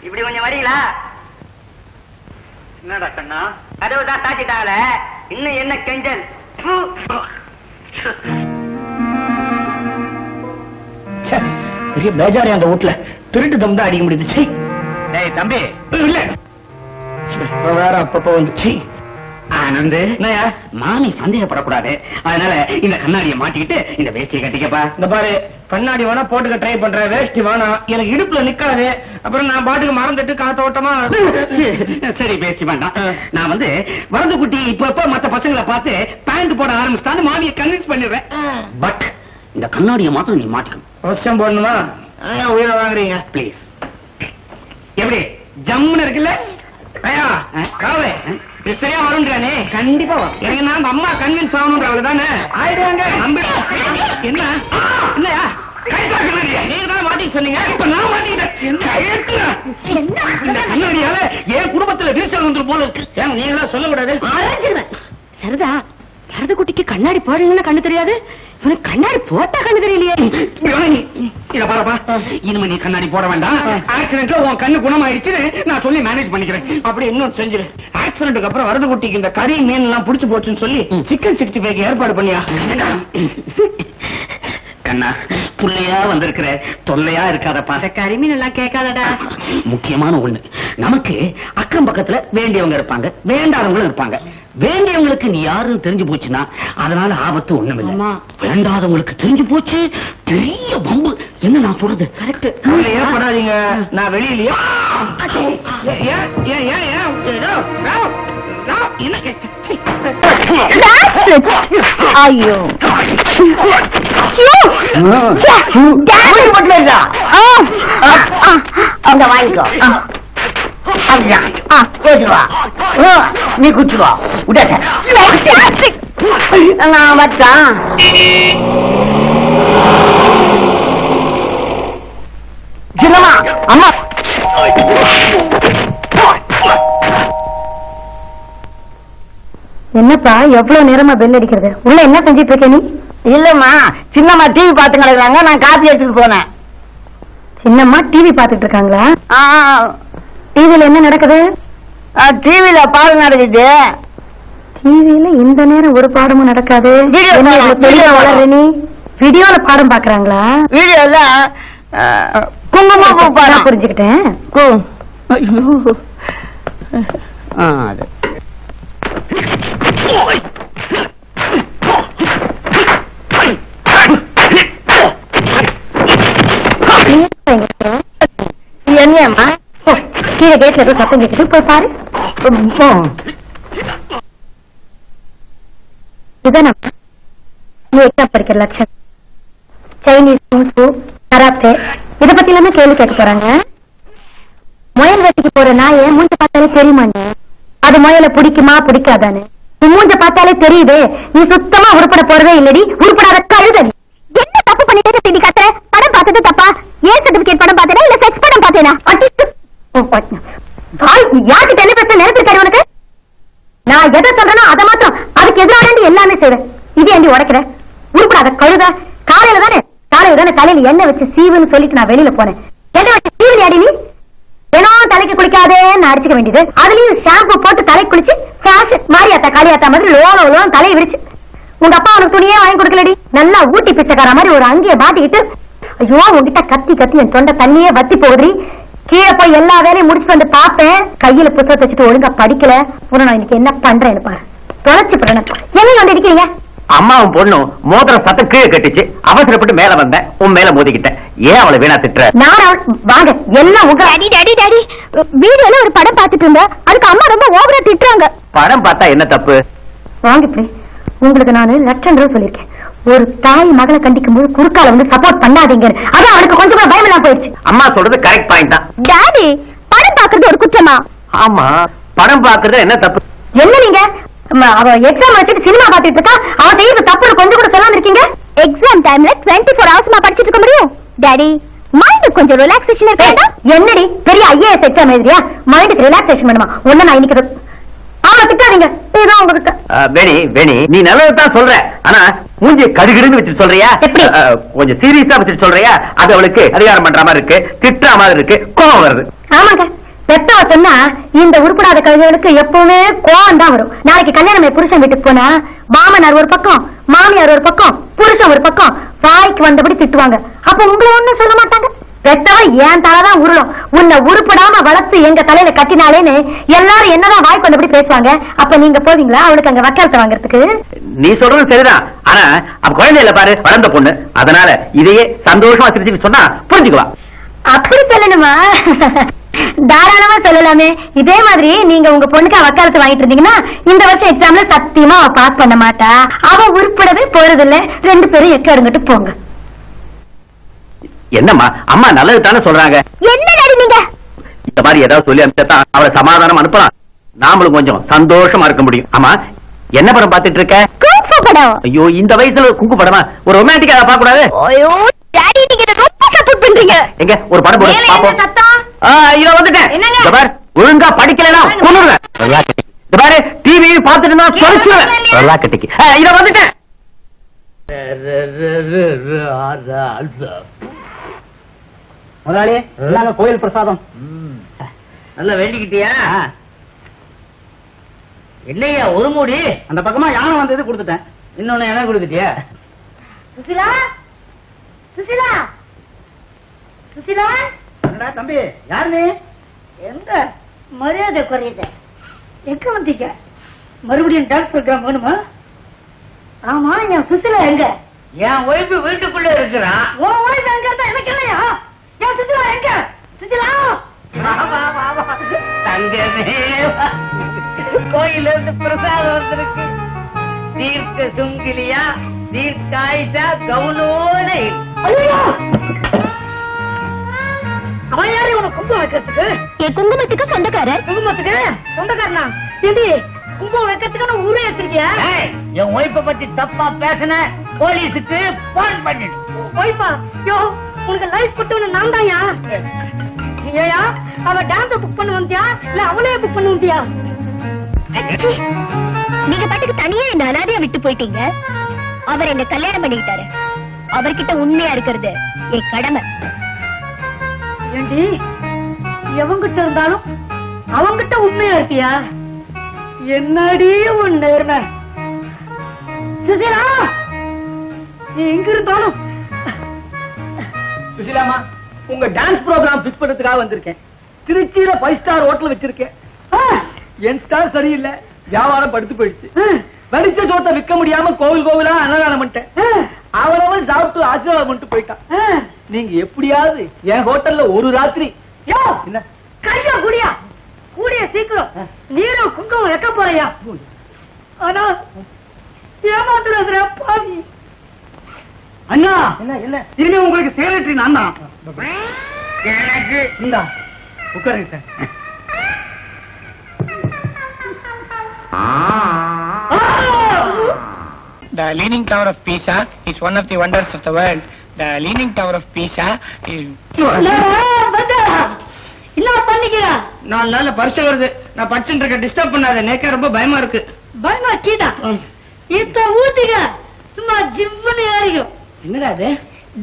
இப்படி கொஞ்சம் வரீங்களா? என்னடா கண்ணா? கதவு தான் சாத்திட்டால, இன்னும் என்ன கெஞ்சல்? பெரிய பேஜாரே அந்த வீட்டுல. திருட்டு தம் தான் அடிக்க முடியுது. டேய் தம்பி, இல்ல வேற அப்பப்ப வந்துச்சு. ஆனந்து மாமி சந்தேகப்படக்கூடாது, அதனால இந்த கண்ணாடியை மாட்டிக்கிட்டு இந்த வேஷ்டியை கட்டிக்கப்பா. இந்த பாரு, கண்ணாடி வேணா போட்டுக்க ட்ரை பண்றேன், வேஷ்டி வேணாம். எனக்கு இடுப்புல நிக்காது, அப்புறம் நான் பாட்டுக்கு மறந்துட்டு காத்தோட்டமா. சரி வேஷ்டி வேண்டாம். நான் வரது குட்டி இப்ப மத்த பசங்களை பார்த்து பேண்ட் போட ஆரம்பிச்சுட்டான்னு மாமியை கன்வின்ஸ் பண்ணிடுறேன். பட் இந்த கண்ணாடியை மாத்திரம் நீ மாட்டிக்கணும். வருஷம் போடணுமா? உயிரை வாங்குறீங்க பிளீஸ். எப்படி ஜம்முன்னு இருக்குல்ல? ஐயா காவே சரியா வரும்ன்றானே. கண்டிப்பா எனக்கு நான் அம்மா கன்வின்ஸ் ஆகணும்ன்ற அவ்வளவுதானே ஆயிடுவாங்க. என்ன என்னயா நீங்க தான் மாட்டிக்க சொன்னீங்க, இப்ப நான் மாட்டிக்கிட்டேன். இந்த கண்ணாடியால என் குடும்பத்துல விரிசல் வந்து போல இருக்கு. நீங்களா சொல்லக்கூடாது. சரிதா, வரது குட்டிக்கு கண்ணாடி போடலன்னு கண்ணு தெரியாது, இவனுக்கு கண்ணாடி போட்டா கண்ணு தெரியலையே. இத பாருப்பா, இனிமே நீ கண்ணாடி போட வேண்டாம். ஆக்சிடென்ட்ல உன் கண்ணு குணமாயிடுச்சு, நான் சொல்லி மேனேஜ் பண்ணிக்கிறேன். அப்படி இன்னும் செஞ்சிரு. ஆக்சிடென்ட்டுக்கு அப்புறம் வரது குட்டிக்கு இந்த கறி மீன் எல்லாம் புடிச்சு போச்சுன்னு சொல்லி சிக்கன் 65 ஏற்பாடு பண்ணியா? கண்ணா, புள்ளையா வந்திருக்கிற தொல்லையா இருக்காதப்பா. கரிமீன் எல்லாம் கேட்காதடா. முக்கியமான ஒண்ணு, நமக்கு அக்கம் பக்கத்துல வேண்டியவங்க இருப்பாங்க, வேண்டாதவங்களும் இருப்பாங்க. வேண்டியவங்களுக்கு நீ யாருன்னு தெரிஞ்சு போச்சுன்னா அதனால ஆபத்து ஒண்ணுமில்லை. வேண்டாதவங்களுக்கு தெரிஞ்சு போச்சு, பெரிய பம்பு. என்ன நான் சொல்றது கரெக்ட்? ஏற்படாதீங்க, நான் வெளியிலயே. ஐயோ அங்க வாங்கிக்கோ. நீ குச்சுவா நான் வச்சான். சின்னம்மா, அம்மா என்னப்பா எவ்வளவு நேரமா பெல் அடிக்கிறது? உள்ள என்ன செஞ்சிட்டு இருக்க நீ? இல்லம்மா, சின்னம்மா டிவி பாத்து கிடக்குறாங்க, நான் காப்பி எடுத்துட்டு போனேன். சின்னம்மா டிவி பாத்துட்டு இருக்காங்களா? டிவில என்ன நடக்குது? டிவில பாடம் நடக்குது. டிவில இந்த நேரம் ஒரு பாடமும் நடக்காது. வளர்ற நீ வீடியோல பாடம் பாக்குறாங்களா? வீடியோல குங்குமப்பூ பாடம். புரிஞ்சுக்கிட்டேன். என்னம்மா கீழே கேட்ல ஏதோ சத்தம் கேட்குது, போய் பாரு. இதான நீ எக்ஸாம் படிக்கிற லட்சம். சைனீஸ், கராத்தே இத பத்தி எல்லாமே கேள்வி கேட்க போறாங்க. முயல் வெட்டிக்கு போற நாயை மூஞ்ச பார்த்தாலே தெரியுமா? நீ அது முயலை பிடிக்குமா பிடிக்காதான்னு நீ மூஞ்ச பார்த்தாலே தெரியுது. நீ சுத்தமா உருப்பட போறதே இல்லடி, உருப்படாத கழுத. என்ன தப்பு பண்ணிட்டு நீ கத்துற? படம் பார்த்தது தப்பா? ஏன் சர்டிபிகேட் படம் பார்த்தேனா இல்ல செக்ஸ் படம் பார்த்தேனா? யாருக்கு என்ன பிரச்சனை நினைச்சிருக்காரு உனக்கு? நான் எதை சொல்றேனோ அதை மாத்திரம் அதுக்கு எதிராக எல்லாமே செய்வேன். இது ஏண்டி உடைக்கிற? உருப்படாத கழுத. காலையில தானே தலையில எண்ணெய் வச்சு சீவுன்னு சொல்லிட்டு நான் வெளியில போனேன். எண்ணெய் வச்சு சீவு அடி நீ தினம் தலைக்கு குளிக்காதேன்னு அடிச்சுக்க வேண்டியது. அதுலயும் ஷாம்பு போட்டு தலை குளிச்சு ஃபேஷன் மாரியாத்தா காளியாத்தா மாதிரி லோலோ தலையை விரிச்சு. உங்க அப்பா உனக்கு துணியே வாங்கி கொடுக்கலடி. நல்லா ஊட்டி பிச்சைக்கார மாதிரி ஒரு அங்கேயே மாட்டிக்கிட்டு ஐயோ உங்ககிட்ட கத்தி கத்தி என் தொண்டை தண்ணியே வத்தி போகுதுரி. கீழே போய் எல்லா வேலையும் முடிச்சுட்டு வந்து பாப்பேன், கையில புத்தகத்தை வச்சுட்டு ஒழுங்கா படிக்கல. உன நான் இன்னைக்கு என்ன பண்றேன்னு பாரு. தொலைச்சு போறேன். என்ன வந்து அடிக்கிறீங்க? அம்மாவும் பொண்ணும் மோதிர சத்தம் கீழே கட்டிச்சு, அவசரப்பட்டு மேல வந்தேன், உன் மேல மோதிக்கிட்டேன். ஏன் அவளை வீணா திட்டுற? நான் வாங்க எல்லாம் உங்க அடி டாடி டாடி. வீடியோல ஒரு படம் பார்த்துட்டு இருந்த, அதுக்கு அம்மா ரொம்ப ஓவரா திட்டுறாங்க. படம் பார்த்தா என்ன தப்பு? வாங்க பிள்ளை, உங்களுக்கு நான் லட்சம் ரூபாய் சொல்லியிருக்கேன். ஒரு தாய் மகளை கண்டிக்கும் போது குறுக்கால வந்து சப்போர்ட் பண்ணாதீங்க. அதான் அவளுக்கு கொஞ்சம் கூட பயம் எல்லாம் போயிடுச்சு. அம்மா சொல்றது கரெக்ட் பாயிண்ட் தான். டாடி, படம் பாக்குறது ஒரு குற்றமா? ஆமா, படம் பாக்குறது என்ன தப்பு? என்ன நீங்க அவ எக்ஸாம் வச்சுட்டு சினிமா பாத்துட்டு இருக்கா, அவ செய்யறது தப்பு கொஞ்சம் கூட சொல்லாம இருக்கீங்க. எக்ஸாம் டைம்ல 24 ஹவர்ஸ் படிச்சிட்டு இருக்க முடியும்? டாடி, மைண்ட் கொஞ்சம் ரிலாக்ஸேஷன் இருக்கா? என்னடி பெரிய ஐஏஎஸ் எக்ஸாம் எழுதியா மைண்டுக்கு ரிலாக்ஸேஷன் வேணுமா? ஒண்ணு நான் இன்னைக்கு அவளை திட்டாதீங்க. இதுதான் உங்களுக்கு வேணி, நீ நல்லதான் சொல்ற, ஆனா மூஞ்சி கடுகிடுன்னு வச்சு சொல்றியா? கொஞ்சம் சீரியஸா வச்சுட்டு சொல்றியா? அது அவளுக்கு அதிகாரம் பண்ற மாதிரி இருக்கு, திட்டுற மாதிரி இருக்கு, கோவம் வருது. ஆமாங்க, பெத்தவ சொன்னா இந்த உருப்படாத கழுதைகளுக்கு எப்பவுமே கோவம் தான் வரும். நாளைக்கு கல்யாணம் புருஷன் வீட்டுக்கு போனா மாமனார் ஒரு பக்கம், மாமியார் ஒரு பக்கம், புருஷன் ஒரு பக்கம் வாய்க்கு வந்தபடி திட்டுவாங்க. அப்ப உங்களை ஒண்ணும் சொல்ல மாட்டாங்க. பெத்தவன் என் தலைதான் உருளும். உன்னை உருப்படாம வளர்த்து எங்க தலையில கட்டினாலேன்னு எல்லாரும் என்னதான் வாய்ப்பு வந்தபடி பேசுவாங்க. அப்ப நீங்க போவீங்களா அவளுக்கு அங்க வக்காலத்தை வாங்குறதுக்கு? நீ சொல்றது சரிதான். ஆனா அவ குழந்தை இல்ல பாரு, வளர்ந்த பொண்ணு. அதனால இதையே சந்தோஷமா சிரிச்சு சொன்னா புரிஞ்சுக்குவா. அப்படி சொல்லணுமா? தாராளமா சொல்லலாமே. இதே மாதிரி நீங்க உங்க பொண்ணுக்கு வக்காலத்து வாங்கிட்டு இருந்தீங்கன்னா இந்த வருஷம் எக்ஸாம்ல சத்தியமா அவ பாஸ் பண்ண மாட்டா. அவ உருப்படவே போறது இல்ல. 2 பேரும் எக்கடுங்கிட்டு போங்க. என்னம்மா, அம்மா நல்லது தானே சொல்றாங்க. என்ன நீங்க இந்த மாதிரி ஏதாவது சொல்லி அனுப்பிச்சா அவளை சமாதானம் அனுப்பலாம். நாமளும் கொஞ்சம் சந்தோஷமா இருக்க முடியும். ஆமா, என்ன படம் பாத்துட்டு இருக்க? குங்ஃபு படம். ஐயோ, இந்த வயசுல குங்கு படமா? ஒரு ரொமான்டிக்கா பார்க்க கூடாது? ஐயோ டாடி, நீங்க இத ரொம்ப சப்போர்ட் பண்றீங்க. எங்க ஒரு படம் போடு பாப்போம். இதோ வந்துட்டேன். இந்த பாரு, ஒழுங்கா படிக்கலனா கொன்னுடுவேன். இந்த பாரு, டிவி பார்த்துட்டு இருந்தா சொல்லிடுவேன். ரொலாக்கட்டிக்கு இதோ வந்துட்டேன். முதலாளி, நாங்க கோயில் பிரசாதம். நல்லா வேண்டிக்கிட்டியா? என்னையா ஒரு மூடி? அந்த பக்கமா யானை வந்தது கொடுத்துட்டேன். இன்னொன்னு என்ன கொடுத்துட்டியா? சுசிலா, சுசிலா, சுசிலா. என்னடா தம்பி, யாரு நீ? எங்க மரியாதை குறையுது? எங்க வந்தீங்க? மறுபடியும் டான்ஸ் ப்ரோக்ராம் வேணுமா? ஆமா, என் சுசிலா எங்க? என் ஒய்ஃபு வீட்டுக்குள்ள இருக்கிறா. உன் ஒய்ஃப் எங்க இருந்தா எனக்கு இல்லையா? என் சுசிலா எங்க? சுசிலா, தங்கமே, கோயில இருந்து பிரசாதம் வந்திருக்கு. தீர்க்க சுங்கிலியா, தீர்க்காயிட்டா கவுனோட. ஐயோ, அவன் யாரு உனக்கு குங்குமம் வைக்கிறதுக்கு? என் குங்குமத்துக்கு சொந்தக்காரர். குங்குமத்துக்கு சொந்தக்காரனா? ஏண்டி குங்குமம் வைக்கிறதுக்கு ஊரே எடுத்துருக்கியா? என் ஒய்ஃபை பத்தி தப்பா பேசின போலீஸுக்கு போன் பண்ணிடு. ஒய்ஃபா? யோ, உனக்கு லைஃப் கொடுத்தவனு நான் தான்யா. ஏயா, அவ டான்ஸ் புக் பண்ண வந்தியா இல்ல அவளே புக் பண்ண வந்தியா? நீங்க பாட்டுக்கு தனியா இந்த அனாதையா விட்டு போயிட்டீங்க. அவர் என்ன கல்யாணம் பண்ணிக்கிட்டாரு. அவர்கிட்ட உண்மையா இருக்கிறது என் கடமை. ஏண்டி, எவங்கிட்ட இருந்தாலும் அவங்கிட்ட உண்மையா இருப்பியா? என்னடி உன் நேர்மை? சுசிலா, நீ எங்க இருந்தாலும். சுசிலாமா, உங்க டான்ஸ் ப்ரோக்ராம் பிக்ஸ் பண்றதுக்காக வந்திருக்கேன். திருச்சியில 5 ஸ்டார் ஹோட்டல் வச்சிருக்கேன். என் ஸ்டார் சரியில்லை, வியாபாரம் படுத்து போயிடுச்சு. வடிச்ச சோத்தை விற்க முடியாம கோவில் கோவிலா அன்னதானம் பண்ணிட்டேன். அவரவன் சாப்பிட்டு ஆசீர்வாதம் பண்ணிட்டு போயிட்டான். நீங்க எப்படியாவது என் ஹோட்டல்ல ஒரு ராத்திரி. யோ, என்ன கையா குடியா? கூடிய சீக்கிரம் நீரும் குங்குமம் வைக்க போறியா? ஆனா ஏமாத்துற பாவி. அண்ணா, என்ன என்ன இனிமே உங்களுக்கு செக்ரட்டரி நான் தான். எனக்கு இந்தா உட்காருங்க sir. The Leaning Tower of Pisa is one of the wonders of the world. The Leaning Tower of Pisa is... என்ன பண்ணிக்கிறா? 4 நாள்ல பரிசு வருது. நான் படிச்சுட்டு இருக்க, டிஸ்டர்ப் பண்ணாத. நேக்கா ரொம்ப பயமா இருக்கு. பயமா கீதா? இத்த ஊத்திக சும்மா ஜிவ்வுன்னு ஏறிக்கும். என்னடா அது?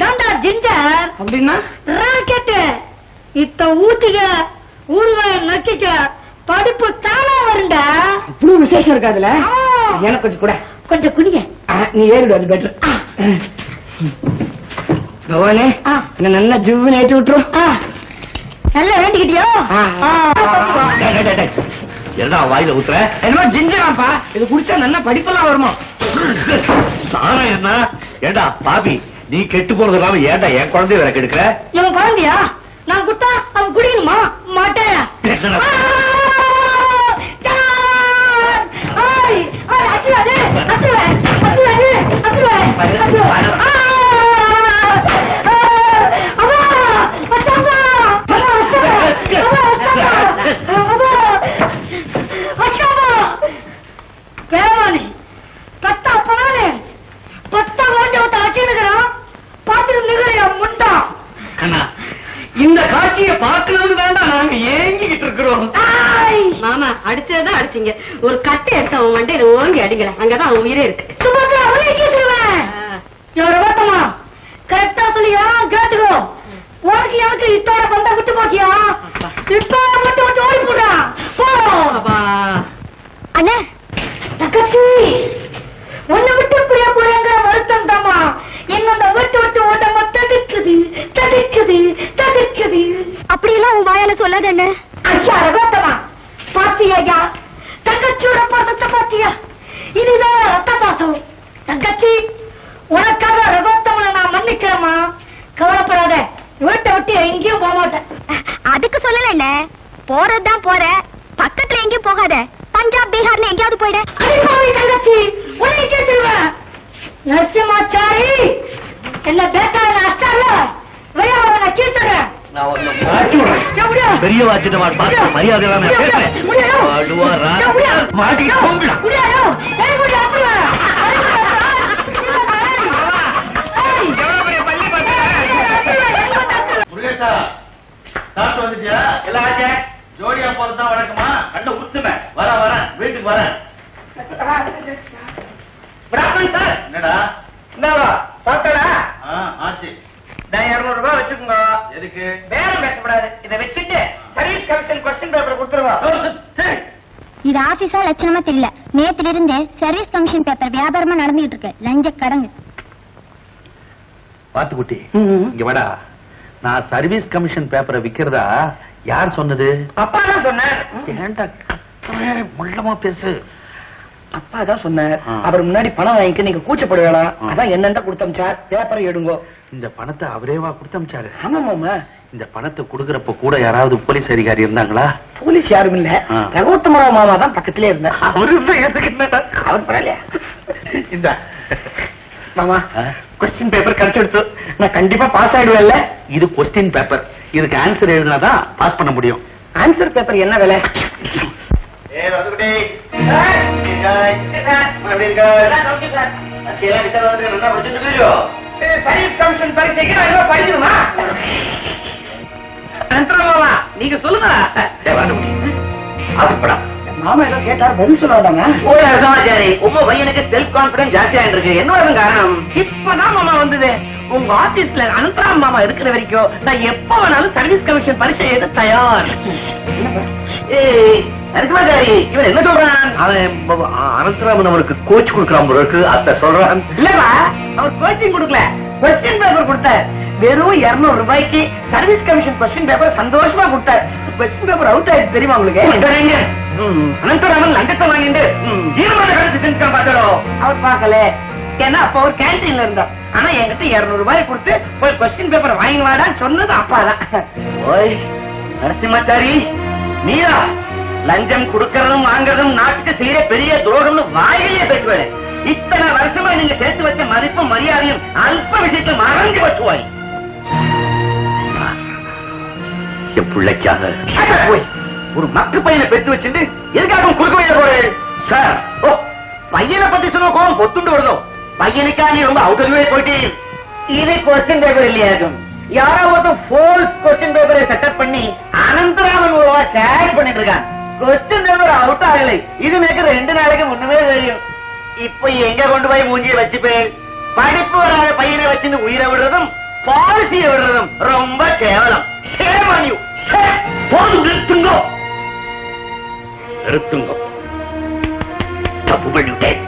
தாண்டா ஜிஞ்சர் அப்படின்னா ராக்கெட். இத்த ஊத்திக ஊறுகாய நக்கிக்க படிப்பு தானா வருண்டா. இவ்வளவு விசேஷம் இருக்கு அதுல. எனக்கு கொஞ்சம் கூட. கொஞ்சம் குடிங்க. நீ ஏறிடு, அது பெட்டர். பவானே, என்ன நல்லா ஜிவ்னு ஏற்றி விட்டுரும். நல்லா வேண்டிக்கிட்டியோ? என்ன வாயில ஊத்துற? என்னமோ ஜிஞ்சராப்பா, இது குடிச்சா நல்லா படிப்பெல்லாம் வருமா? சாரம் என்ன? ஏண்டா பாபி, நீ கெட்டு போறது இல்லாம ஏண்டா என் குழந்தைய வேற கெடுக்கிற? இவன் குழந்தையா? நான் குட்டா அவன் குடிக்கணுமா? மாட்டேன். இந்த காட்சியை பார்க்கணும்னு வேண்டாம் நாங்க ஏங்கிக்கிட்டு இருக்கிறோம். மாமா அடிச்சதான் அடிச்சீங்க. ஒரு கட்டை எடுத்து அவன் மண்டையில ஓங்கி அடிக்கல. அங்கதான் அவன் உயிரே இருக்கு. கரெக்டா சொல்லியா? கேட்டுக்கோ. உனக்கு எனக்கு இத்தோட பண்ட விட்டு போச்சியா? இத்தோட விட்டு விட்டு ஓடி போடா. அண்ணே, தங்கச்சி, உன்னை விட்டு இப்படியா போறேங்கிற வருத்தம் தாமா என்ன விட்டு விட்டு ஓட்டமா தடுக்குது தடுக்குது தடுக்குது. அப்படியெல்லாம் உன் வாயால சொல்லாத என்ன. ஐயா ரகோத்தமா, பாத்தியா ஐயா தங்கச்சியோட பாசத்தை பாத்தியா? இதுதான் ரத்த பாசம். தங்கச்சி, உனக்காக ரகோத்தமனை நான் மன்னிக்கிறேம்மா. கவலைப்படாத, வீட்டை விட்டு எங்கேயும் போக மாட்டேன். அதுக்கு சொல்லல என்ன, போறதுதான் போற, பக்கத்துல எங்கேயும் போகாத. பஞ்சாப் பீகார்னு எங்கேயாவது போயிட. அடிப்பாவி தங்கச்சி, உன்னை கேட்டுருவேன். நரசிம்மாச்சாரி, என்ன பேட்டாள அச்சால வெளியே நான் கேட்டுறேன். பெரிய வாச்சிட்ட மரியாதை ஜோடியா போறதுதான் வழக்கமா? கண்ட உத்துமே வர வர வீட்டுக்கு வர. என்னடா சாப்பிட்டா ஆச்சு. 200 ரூபாய் வச்சுக்கோங்க. எதுக்கு? பேரம் பேசக்கூடாது. இதை வச்சுட்டு சர்வீஸ் கமிஷன் கொஸ்டின் பேப்பர் கொடுத்துருவோம். இது ஆபீஸா லட்சணமா தெரியல. நேத்துல இருந்து சர்வீஸ் கமிஷன் பேப்பர் வியாபாரமா நடந்துட்டு இருக்கு. லஞ்ச கடங்கு. பாத்துக்குட்டி, இங்க வாடா. நான் சர்வீஸ் கமிஷன் பேப்பரை விக்கிறதா யார் சொன்னது? அப்பா தான் சொன்னார். ஏன்டா முள்ளமா பேசு. அப்பா தான் சொன்னார். அவர் முன்னாடி பணம் வாங்கிக்க நீங்க கூச்சப்படுவேலாம். அதான் என்னென்ன கொடுத்தமிச்சார். பேப்பரை எடுங்கோ. இந்த பணத்தை அவரேவா கொடுத்தமிச்சாரு? ஆமாமா. இந்த பணத்தை கொடுக்கறப்ப கூட யாராவது போலீஸ் அதிகாரி இருந்தாங்களா? போலீஸ் யாரும் இல்ல. ரகோத்தமராவ் மாமா தான் பக்கத்திலே இருந்தார். அவரு அவர் பரவாயில்லையா? இந்த மாமா கொஸ்டின் பேப்பர் கிடைச்சிடுத்து. நான் கண்டிப்பா பாஸ் ஆயிடுவேன்ல. இது கொஸ்டின் பேப்பர். இதுக்கு ஆன்சர் எழுதினாதான் பாஸ் பண்ண முடியும். ஆன்சர் பேப்பர் என்ன விலை? நீங்க சொல்லுங்க. மாமா ஏதோ கேட்டார், பதில் சொல்லாதாங்க. சமாச்சாரி, உங்க பையனுக்கு செல்ஃப் கான்பிடன்ஸ் ஜாஸ்தியா இருக்கு. என்ன காரணம்? இப்பதான் மாமா வந்தது. உங்க ஆபீஸ்ல அனந்தராம் மாமா இருக்கிற வரைக்கும் நான் எப்ப வேணாலும் சர்வீஸ் கமிஷன் பரிசை எழுத தயார். நரசிம்மாச்சாரி, இவன் என்ன சொல்றான்? அவன் அனந்தராமன் அவனுக்கு கோச் கொடுக்கறான் இருக்கு. அத சொல்றான். இல்லவா, அவர் கோச்சிங் கொடுக்கல, கொஸ்டின் பேப்பர் கொடுத்தார். வெறும் 200 ரூபாய்க்கு சர்வீஸ் கமிஷன் கொஸ்டின் பேப்பர் சந்தோஷமா கொடுத்தார். கொஸ்டின் பேப்பர் அவுட் ஆயிடுச்சு தெரியுமா உங்களுக்கு? அனந்தராமன் லஞ்சத்தை வாங்கிட்டு அவர் பார்க்கல. ஏன்னா அப்ப ஒரு கேன்டீன்ல இருந்தார். ஆனா என்கிட்ட 200 ரூபாய் கொடுத்து போய் கொஸ்டின் பேப்பர் வாங்கி வாடான்னு சொன்னது அப்பாதான். ஓய் நரசிம்மாச்சாரி, நீயா லஞ்சம் கொடுக்கறதும் வாங்கறதும் நாட்டுக்கு செய்யற பெரிய துரோகம்னு வாயிலேயே பேசுவேன். இத்தனை வருஷமா நீங்க சேர்த்து வச்ச மதிப்பும் மரியாதையும் அல்ப விஷயத்துல மறந்து வச்சுவாய். என் பிள்ளைக்காக ஒரு மக்கு பையனை பெற்று வச்சுட்டு எதுக்காக குறுக்க வைக்க போறேன் சார்? ஓ, பையனை பத்தி சொன்ன கோவம் பொத்துண்டு வருதோ? பையனுக்கா நீ ரொம்ப அவுட்டர்வே போயிட்டு. இது கொஸ்டின் பேப்பர் இல்லையாகும். யாரோ ஒருத்தர் ஃபோல்ஸ் கொஸ்டின் பேப்பரை செட்டப் பண்ணி அனந்தராமன் உருவா சேட் பண்ணிட்டு இருக்கான். கொஸ்டின் பேப்பர் அவுட் ஆகலை. இது எனக்கு 2 நாளைக்கு முன்னமே தெரியும். இப்ப எங்க கொண்டு போய் மூஞ்சியை வச்சுப்பேன்? படிப்பு வராத பையனை வச்சுன்னு உயிரை விடுறதும் பாலிசியை விடுறதும் ரொம்ப கேவலம். நிறுத்துங்கோ, நிறுத்துங்கோ. தப்பு பண்ணிட்டேன்,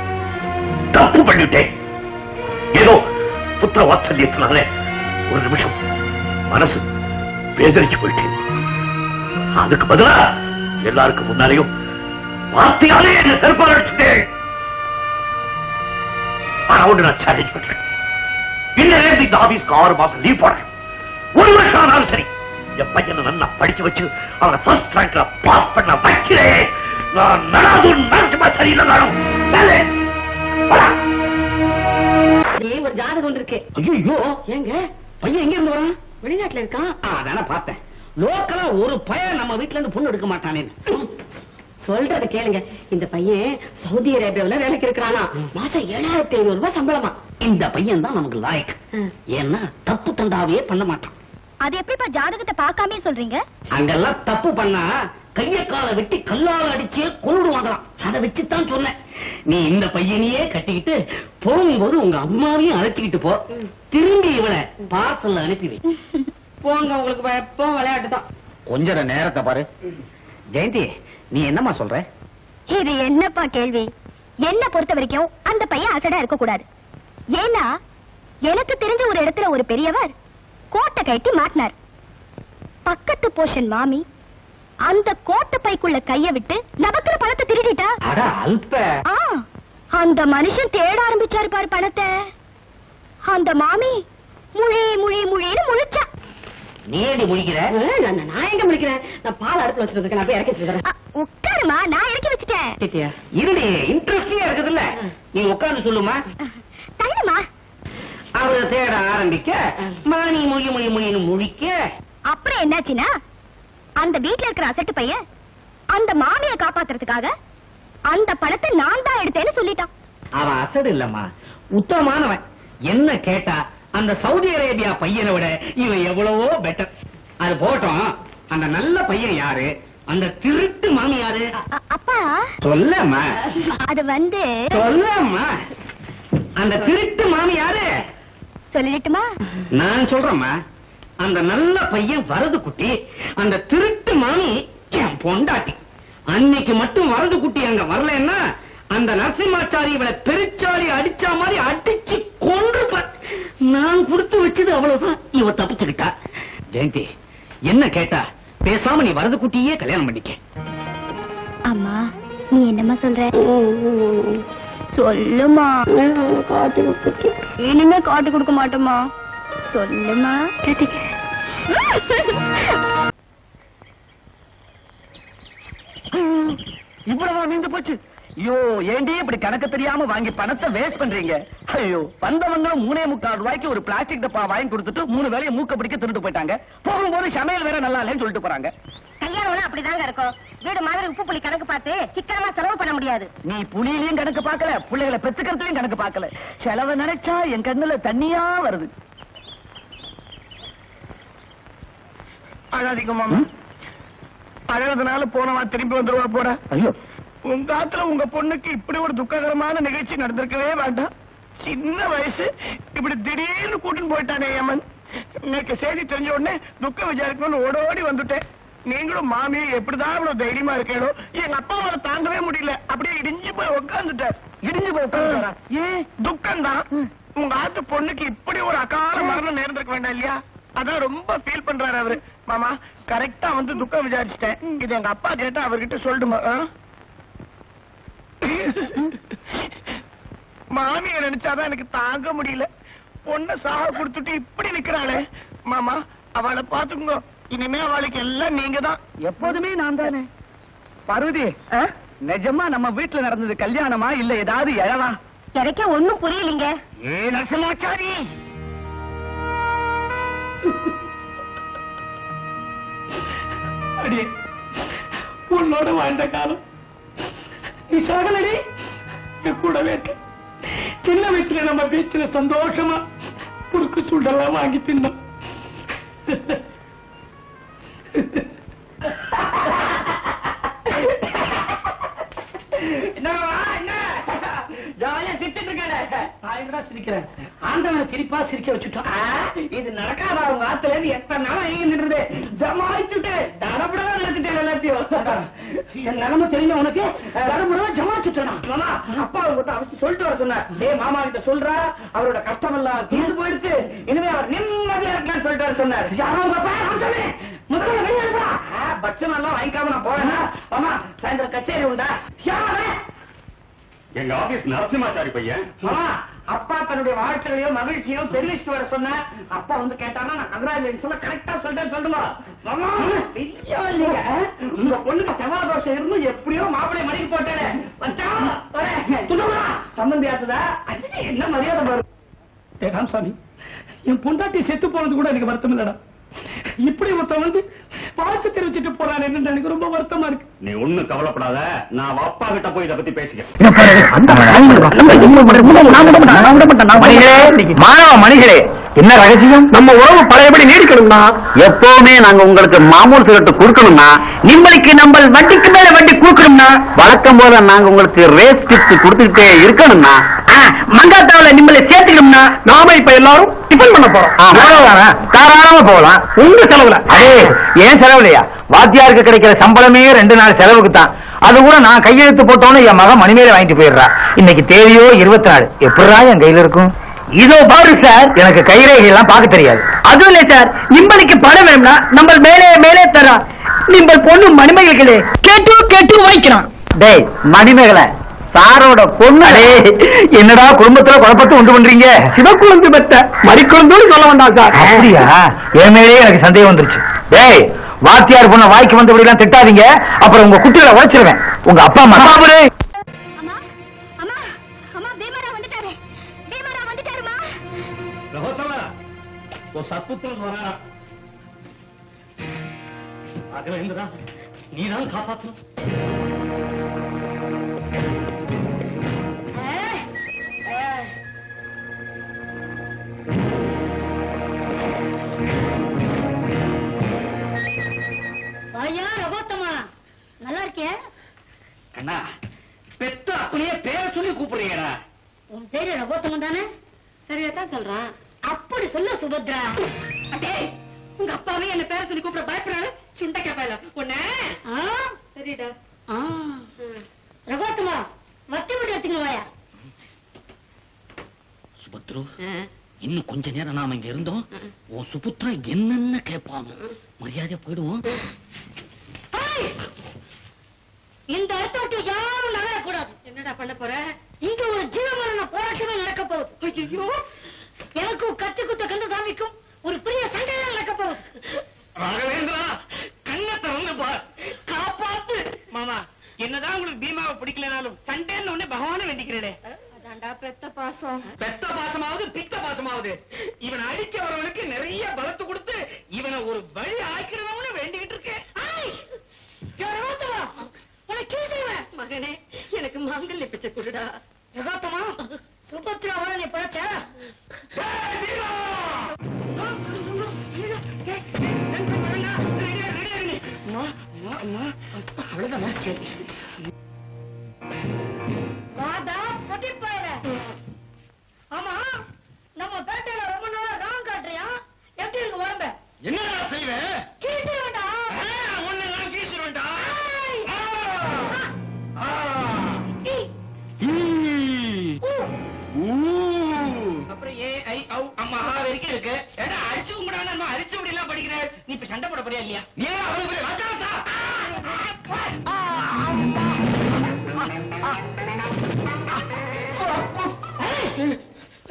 தப்பு பண்ணிட்டேன். ஏதோ புத்திர வாத்சல்யத்தினால ஒரு நிமிஷம் மனசு வேதரிச்சு போயிட்டேன். அதுக்கு பதிலா எல்லாருக்கும் முன்னாலேயும் வார்த்தையாலே என்ன செருப்பால் அடிச்சுட்டேன். ஆனா ஒன்று நான் சேலஞ்ச் பண்றேன். இன்னும் இந்த ஆபீஸ்க்கு 6 மாசம் லீவ் போடுறேன். 1 வருஷம் ஆனாலும் சரி, என் பையனை நல்லா படிச்சு வச்சு அவனை ஃபர்ஸ்ட் ரேங்க்ல பாஸ் பண்ண வைக்கிறேன். நான் நடாது நரசிம்மா சரியில்லை. ஒரு ஜாதகம் வந்திருக்கு. ஐயோ, ஏங்க பையன் எங்க இருந்து வரான்? வெளிநாட்டுல இருக்கான். அதான பார்த்தேன். லோக்கலா ஒரு பையன் நம்ம வீட்டுல இருந்து பொண்ணு எடுக்க மாட்டானே. சொல்றது கேளுங்க. இந்த பையன் சவுதி அரேபியாவில வேலைக்கு இருக்கிறானா. மாசம் 7500 ரூபாய் சம்பளமா. இந்த பையன் தான் நமக்கு லாயக். ஏன்னா தப்பு தண்டாவே பண்ண மாட்டான். அது எப்படிப்பா ஜாதகத்தை பார்க்காமே சொல்றீங்க? அங்கெல்லாம் தப்பு பண்ணா கைய காலை வெட்டி கல்லால அடிச்சே கொன்னுடுவாங்களாம். அதை வச்சுதான் சொன்னேன். நீ இந்த பையனையே கட்டிக்கிட்டு போகும்போது உங்க அம்மாவையும் அழைச்சிக்கிட்டு போ. திரும்பி இவனை பார்சல்ல அனுப்பி வை. போங்க, உங்களுக்கு எப்போ விளையாட்டு தான். கொஞ்ச நேரத்தை பாரு. ஜெயந்தி, நீ என்னம்மா சொல்ற? இது என்னப்பா கேள்வி? என்ன பொறுத்த வரைக்கும் அந்த பையன் அசடா இருக்க கூடாது. ஏன்னா எனக்கு தெரிஞ்ச ஒரு இடத்துல ஒரு பெரியவர் கோட்டை கட்டி மாட்டினார். பக்கத்து போஷன் மாமி அந்த கோட்டை பைக்குள்ள கைய விட்டு நமக்குற பணத்தை திருடிட்டா. அட அல்ப. அந்த மனுஷன் தேட ஆரம்பிச்சாரு பாரு பணத்தை. அந்த மாமி முழி முழி முழின்னு முழிச்சா. நீ ஏடி முழிக்கிற? நான் எங்க முடிக்கிறேன்? நான் பால் அடுப்புல வச்சிருக்கேன். நான் போய் இறக்கி வச்சிருக்கேன். உட்காருமா, நான் இறக்கி வச்சுட்டேன். இருடி, இன்ட்ரெஸ்டிங்கா இருக்குதுல்ல, நீ உட்கார்ந்து சொல்லுமா. தள்ளுமா. அவரை தேட ஆரம்பிக்க மாணி மொழி மொழி மொழின்னு முழிக்க. அப்புறம் என்னாச்சுன்னா அந்த வீட்டுல இருக்கிற அசட்டு பையன் அந்த மாமியை காப்பாத்துறதுக்காக அந்த பணத்தை நான் தான் எடுத்தேன்னு சொல்லிட்டான். அவன் அசடு இல்லம்மா, உத்தமமானவன். என்ன கேட்டா அந்த சவுதி அரேபியா பையனை விட இவன் எவ்வளவோ பெட்டர். அது போட்டோம், அந்த நல்ல பையன் யாரு, அந்த திருட்டு மாமி யாரு? அப்பா சொல்லம்மா. அது வந்து சொல்லம்மா, அந்த திருட்டு மாமி யாரு சொல்லிட்டுமா? நான் சொல்றேம்மா, அந்த நல்ல பையன் வரது குட்டி, அந்த திருட்டு மாமி என் பொண்டாட்டி. அன்னைக்கு மட்டும் வரது குட்டி அங்க வரலன்னா அந்த நரசிம்மாச்சாரி இவளை பெருச்சாரி அடிச்சா மாதிரி அடிச்சு கொன்று. நான் கொடுத்து வச்சது அவ்வளவுதான், இவ தப்பிச்சுக்கிட்டா. ஜெயந்தி, என்ன கேட்டா பேசாம நீ வரது குட்டியே கல்யாணம் பண்ணிக்க. அம்மா நீ என்னம்மா சொல்ற? சொல்லுமா. இனிமே காட்டு கொடுக்க மாட்டோமா? சொல்லுமா. இவ்வளவு நீந்து போச்சு. ஐயோ, ஏண்டி இப்படி கணக்கு தெரியாம வாங்கி பணத்தை வேஸ்ட் பண்றீங்க? ஐயோ, வந்தவங்க 3.25 ரூபாய்க்கு ஒரு பிளாஸ்டிக் டப்பா வாங்கி கொடுத்துட்டு 3 வேளையை மூக்க பிடிக்க திருட்டு போயிட்டாங்க. போகும்போது சமையல் வேற நல்லா இல்லைன்னு சொல்லிட்டு போறாங்க. கல்யாணம்னா அப்படிதாங்க இருக்கும். வீடு மாதிரி உப்பு புளி கணக்கு பார்த்து சிக்கனமா செலவு பண்ண முடியாது. நீ புளியிலையும் கணக்கு பார்க்கல, பிள்ளைகளை பெத்துக்கிறதுலயும் கணக்கு பார்க்கல. செலவை நினைச்சா என் கண்ணுல தண்ணியா வருது. அழாதீங்க மாமா. அழகதுனால போனவா திரும்பி வந்துருவா போற. ஐயோ, உங்க ஆத்துல உங்க பொண்ணுக்கு இப்படி ஒரு துக்ககரமான நிகழ்ச்சி நடந்திருக்கவே வேண்டாம். சின்ன வயசு இப்படி திடீர்னு கூட்டின்னு போயிட்டானே யமன். இன்னைக்கு செய்தி தெரிஞ்ச உடனே துக்க விசாரிக்கணும்னு ஓடோடி வந்துட்டேன். நீங்களும் மாமியை எப்படிதான் இவ்வளவு தைரியமா இருக்கீங்களோ, எங்க அப்பாவால தாங்கவே முடியல. அப்படியே இடிஞ்சு போய் உட்காந்துட்டார். இடிஞ்சு போய் உட்கார்ந்துட்டாரா? ஏன் துக்கம் தான். உங்க ஆத்து பொண்ணுக்கு இப்படி ஒரு அகால மரணம் நேர்ந்திருக்க வேண்டாம் இல்லையா? அதான் ரொம்ப ஃபீல் பண்றாரு அவரு. மாமா, கரெக்டா வந்து துக்கம் விசாரிச்சிட்டேன். இது எங்க அப்பா கேட்டா அவர்கிட்ட சொல்லிடுமா? மாமிய நினைச்சாதான் எனக்கு தாங்க முடியல. பொண்ண சாக கொடுத்துட்டு இப்படி நிக்கிறாளே. மாமா, அவளை பாத்துக்கோ. இனிமே அவளுக்கு எல்லாம் நீங்க தான். எப்போதுமே நான் தானே. பார்வதி, நிஜமா நம்ம வீட்டுல நடந்தது கல்யாணமா இல்ல ஏதாவது எழவா? எனக்கே ஒண்ணும் புரியலீங்க. ஏ நரசிம்மாச்சாரி, அடி உன்னோட வாழ்ந்த காலம் நீ சாகலடி. என் கூடவே இருக்க. சின்ன வயசுல நம்ம பீச்சில சந்தோஷமா புருக்கு சுண்டெல்லாம் வாங்கி தின்னோம். ஜாலியா சிரிச்சிட்டு இருக்கேன். நான் எங்கடா சிரிக்கிறேன்? ஆண்டவனை சிரிப்பா சிரிக்க வச்சுட்டோம். இது நடக்காத அவங்க ஆத்துல இருந்து எத்தனை நாளா நின்றுது. ஜமாச்சுட்டு தடபடா நடத்திட்டேன் எல்லாத்தையும். என் நிலைமை தெரியல உனக்கு. தடபடா ஜமாச்சுட்டா. அப்பா அவங்க அவசியம் சொல்லிட்டு வர சொன்னார். டே மாமா கிட்ட சொல்றா, அவரோட கஷ்டம் எல்லாம் தீர்ந்து போயிடுச்சு, இனிமே அவர் நிம்மதியா இருக்கலாம்னு சொல்லிட்டு வர சொன்னார். யாரோ உங்க பையன் சொல்லி முதல்ல வெளியே இருப்பா. பட்சம் எல்லாம் வாங்கிக்காம நான் போறேன்னா மாமா சாயந்தரம் கச்சேரி உண்டா? யாரு? எங்க ஆபீஸ் நரசிம்மாச்சாரி பையன். அப்பா தன்னுடைய வாழ்க்கையையும் மகிழ்ச்சியும் தெரிவிச்சுட்டு வர சொன்ன. அப்பா வந்து கேட்டானா நான் கங்கராஜுலேஷன் கரெக்டா சொல்றேன் சொல்லுமா. உங்க பொண்ணுக்கு செவ்வாய் தோஷம் இருந்து எப்படியோ மாப்பிளை மணிக்கு போட்டேன். சம்பந்தி ஆத்துதா என்ன மரியாதை பாரு. ராமசாமி, என் பொண்டாட்டி செத்து போனது கூட எனக்கு வருத்தம் இல்லடா. இப்படி ஒருத்தன் வந்து வாழ்த்து தெரிவிச்சுட்டு போறான் என்று எனக்கு ரொம்ப வருத்தமா இருக்கு. நீ ஒண்ணும் கவலைப்படாத, நான் அப்பா கிட்ட போய் இதை பத்தி பேசிக்கிறேன். மாணவ மணிகளே, என்ன ரகசியம்? நம்ம உறவு பழையபடி நீடிக்கணும்னா எப்பவுமே நாங்க உங்களுக்கு மாமூல் சிகரெட் கொடுக்கணும்னா, நிம்மதிக்கு நம்ம வட்டிக்கு மேல வட்டி கொடுக்கணும்னா, வழக்கம் போல நாங்க உங்களுக்கு ரேஸ் டிப்ஸ் கொடுத்துக்கிட்டே இருக்கணும்னா, மங்காத்தாவில நிம்மதி சேர்த்துக்கணும்னா, நாம இப்ப எல்லாரும் டிபன் பண்ண போறோம். தாராளமா போகலாம், உங்க செலவுல. ஏன் செலவுலையா? வாத்தியாருக்கு கிடைக்கிற சம்பளமே 2 நாள் செலவுக்கு தான். அது கூட நான் கையெழுத்து போட்டோன்னு என் மகன் மணிமேல வாங்கிட்டு போயிடுறா. இன்னைக்கு தேதியோ 24. எப்படா என் கையில இருக்கும்? இதோ பாரு சார், எனக்கு கைரேகை எல்லாம் பார்க்க தெரியாது. அதுவும் இல்ல சார், நிம்பளுக்கு பணம் வேணும்னா நம்ம மேலே மேலே தரோம். நிம்பள் பொண்ணு மணிமேகலை கேட்டு கேட்டு வாய்க்கிறான். டேய் மணிமேகலை சாரோட பொண்ணு. என்னடா குடும்பத்துல குழப்பத்தை உண்டு பண்றீங்க? சிவக்குழந்து பெத்த மறிக்குழந்துன்னு சொல்ல வேண்டாம் சார். அப்படியா? என் மேலேயே எனக்கு சந்தேகம் வந்துருச்சு. டேய் வாத்தியார் பொண்ண வாய்க்கு வந்தபடி எல்லாம் திட்டாதீங்க, அப்புறம் உங்க குட்டிகளை உழைச்சிருவேன். உங்க அப்பா அம்மா நீதான் காப்பாற்றணும். நல்லா இருக்கிய அண்ணா, பெத்த அப்படியே பேரை சொல்லி கூப்பிடுறீங்கடா. உன் பேரு ரகோத்தமன் தானே? சரியாதான் சொல்றான். அப்படி சொல்ல சுபத்ரா. அடே, உங்க அப்பாவே என்ன பேரை சொல்லி கூப்பிட பயப்படுறாரு. சுண்ட கேப்பாயில உன்ன. சரிடா. ரகோத்தமா, வத்தி முடி எடுத்துங்க வாயா. சுபத்ரு, இன்னும் கொஞ்ச நேரம் நாம இங்க இருந்தோம். உன் சுபுத்ரா என்னென்ன கேட்பானோ மரியாதையா போயிடுவோம். இந்த இடத்த விட்டு யாரும் நகரக்கூடாது. என்னடா பண்ண போற? இங்க ஒரு ஜீவமரண போராட்டமே நடக்க போகுது. ஐயோ, எனக்கும் கத்தி குத்த கந்தசாமிக்கும் ஒரு பெரிய சண்டையே நடக்க போகுது. ராகவேந்திரா, கண்ணை திறந்து பார், காப்பாத்து. மாமா, என்னதான் உங்களுக்கு பீமாவை பிடிக்கலனாலும் சண்டைன்னு ஒண்ணு பகவான வேண்டிக்கிறேனே. அதான்டா பெத்த பாசம். பெத்த பாசமாவது பித்த பாசமாவது இவனை அடிக்க வரவனுக்கு நிறைய பலத்து கொடுத்து இவனை ஒரு வழி ஆக்கிறவனு வேண்டிக்கிட்டு இருக்கேன். மகனே, எனக்கு மாங்கல்ய பிச்சை கொடுடா. ரகோத்தமா, சுபத்ராவோட நீ பழச்ச. ஆமா, நம்ம பேட்டையில ரொம்ப நாளா ராங் காட்டுறியா? எப்படி இருக்கு உடம்ப? என்னடா செய்வேன்? கீழ்த்து வேண்டாம். ஒன்னெல்லாம் கீசு வேண்டாம். அப்புறம் அம்மா வரைக்கும் இருக்கு. அரிச்சு கும்பிடாம அரிச்சு முடி எல்லாம் படிக்கிறேன். நீ இப்ப சண்டை போட போறியா இல்லையா? ஏன் அவனுக்கு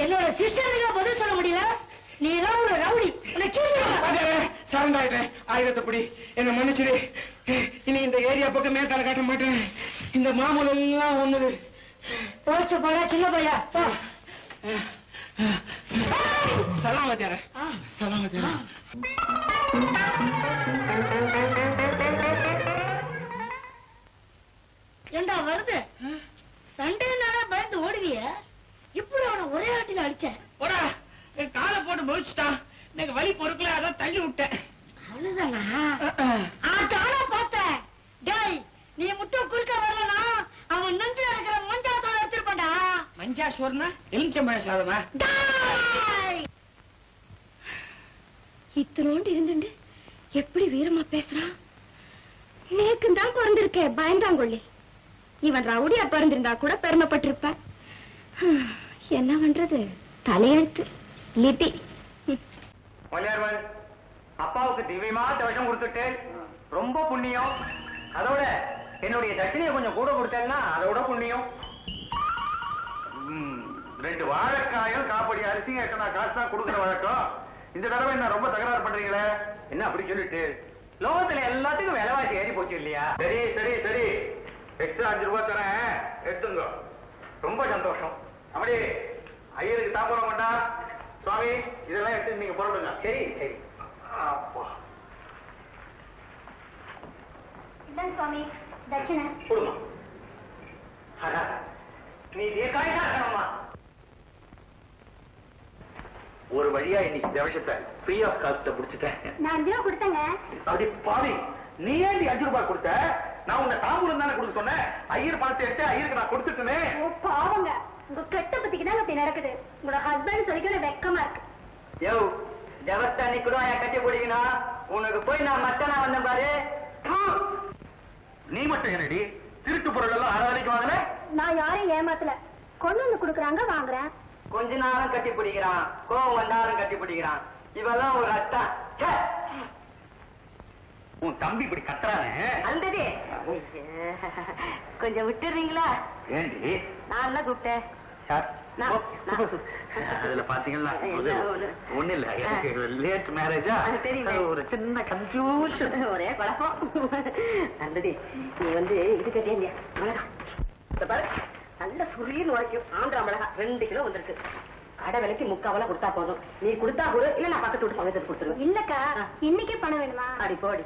என்னோட சிஷ்யனுக்கு பதில் சொல்ல முடியல. நீ தான் ஒரு ரவுடி. சரண்டாயிட்டேன். ஆயுதத்தைப்படி என்ன மன்னிச்சிடு. இனி இந்த ஏரியா பக்கம் மேற்கால காட்ட மாட்டேன். இந்த மாமூல் எல்லாம் ஒண்ணுது. போச்சு போடா சின்ன பையா. சலாம் வாத்தியார. சலாம் வாத்தியார. ஏண்டா வருது சண்டைனால பயந்து ஓடுவிய. இப்படி அவனை ஒரே ஆட்டில அடிச்சேன். போடா, என் காலை போட்டு முடிச்சுட்டான். எனக்கு வலி பொறுக்கல, அதான் தள்ளி விட்டேன். அவ்வளவுதானா? அதானா பார்த்தேன். டேய், நீ மட்டும் குறுக்க வரலனா அவன் நெஞ்சில இருக்கிற மஞ்சாசோட எடுத்துருப்பான்டா. மஞ்சா சோறுனா எலுமிச்சம்பழ சாதமா? இத்தனோண்டு இருந்துண்டு எப்படி வீரமா பேசுறான். நேக்கு தான் பிறந்திருக்கேன் பயந்தாங்கொள்ளி. இவன் ரவுடியா பிறந்திருந்தா கூட பெருமைப்பட்டிருப்பான். என்ன பண்றது, தலையெழுத்து லிட்டி. அப்பாவுக்கு திவ்யமா தவசம் கொடுத்துட்டு ரொம்ப புண்ணியம். அதோட என்னுடைய தட்சணையை கொஞ்சம் கூட கொடுத்தேன்னா அதோட புண்ணியம். 2 வாழைக்காயும் காப்படி அரிசியும் எட்டனா காசு தான் கொடுக்குற வழக்கம். இந்த தடவை என்ன ரொம்ப தகராறு பண்றீங்களே? என்ன அப்படி சொல்லிட்டு லோகத்துல எல்லாத்துக்கும் விலைவாசி ஏறி போச்சு இல்லையா? சரி சரி சரி, எக்ஸ்ட்ரா 5 ரூபாய் தரேன், எடுத்துங்க. ரொம்ப சந்தோஷம். அப்படி ஐயருக்கு தாம்பரம் வேண்டாம். சுவாமி, இதெல்லாம் எடுத்து நீங்க புறப்படுங்க. சரி சரி. அப்பா சுவாமி தட்சணை கொடுமா. நீ தீர்க்காயமா ஒரு வழியா இன்னைக்கு தேவசத்தை ஃப்ரீ ஆஃப் காஸ்ட் முடிச்சுட்டேன். நான் 5 ரூபா கொடுத்தேங்க. அப்படி பாவி, நீ ஏன் 5 ரூபாய் கொடுத்த? நான் உன்னை தாம்பூலம் தானே கொடுக்க சொன்னேன். ஐயர் பணத்தை எடுத்து ஐயருக்கு நான் கொடுத்துட்டேனே. பாவங்க, உங்க கெட்ட பத்திக்கு தான் இப்படி நடக்குது. உங்களோட ஹஸ்பண்ட் சொல்லிக்கிற வெக்கமா இருக்கு. யோ, தேவஸ்தானி கூட கட்டி போடுவீங்கன்னா உனக்கு போய் நான் மட்டனா வந்தேன் பாரு. நீ மட்டும் என்னடி திருட்டு பொருள் எல்லாம் அரவணைக்கு வாங்கல? நான் யாரையும் ஏமாத்தல. கொண்டு வந்து குடுக்கறாங்க, வாங்குறேன். கொஞ்ச நாளும் கட்டி பிடிக்கிறான், கோவம் வந்தாலும் கட்டி பிடிக்கிறான். இவெல்லாம் ஒரு அட்டா. உன் தம்பி இப்படி கத்துறானே அந்தது கொஞ்சம் விட்டுறீங்களா? ஏண்டி நான் தான் கூப்பிட்டேன். அதுல பாத்தீங்கன்னா ஒண்ணு இல்ல, எனக்கு லேட் மேரேஜா, ஒரு சின்ன கன்ஃபியூஷன், ஒரே குழப்பம். நல்லது, நீ வந்து இது கேட்டே இல்லையா மிளகா? பாரு, நல்ல சுரின்னு உழைக்கும் ஆந்திரா மிளகா 2 கிலோ வந்திருக்கு. கடை விலைக்கு 3/4 கொடுத்தா போதும். நீ கொடுத்தா கொடு, இல்ல நான் பக்கத்து வீட்டு பங்கத்துக்கு கொடுத்துருவேன். இல்லக்கா, இன்னைக்கே பணம் வேணுமா? அடி போடி,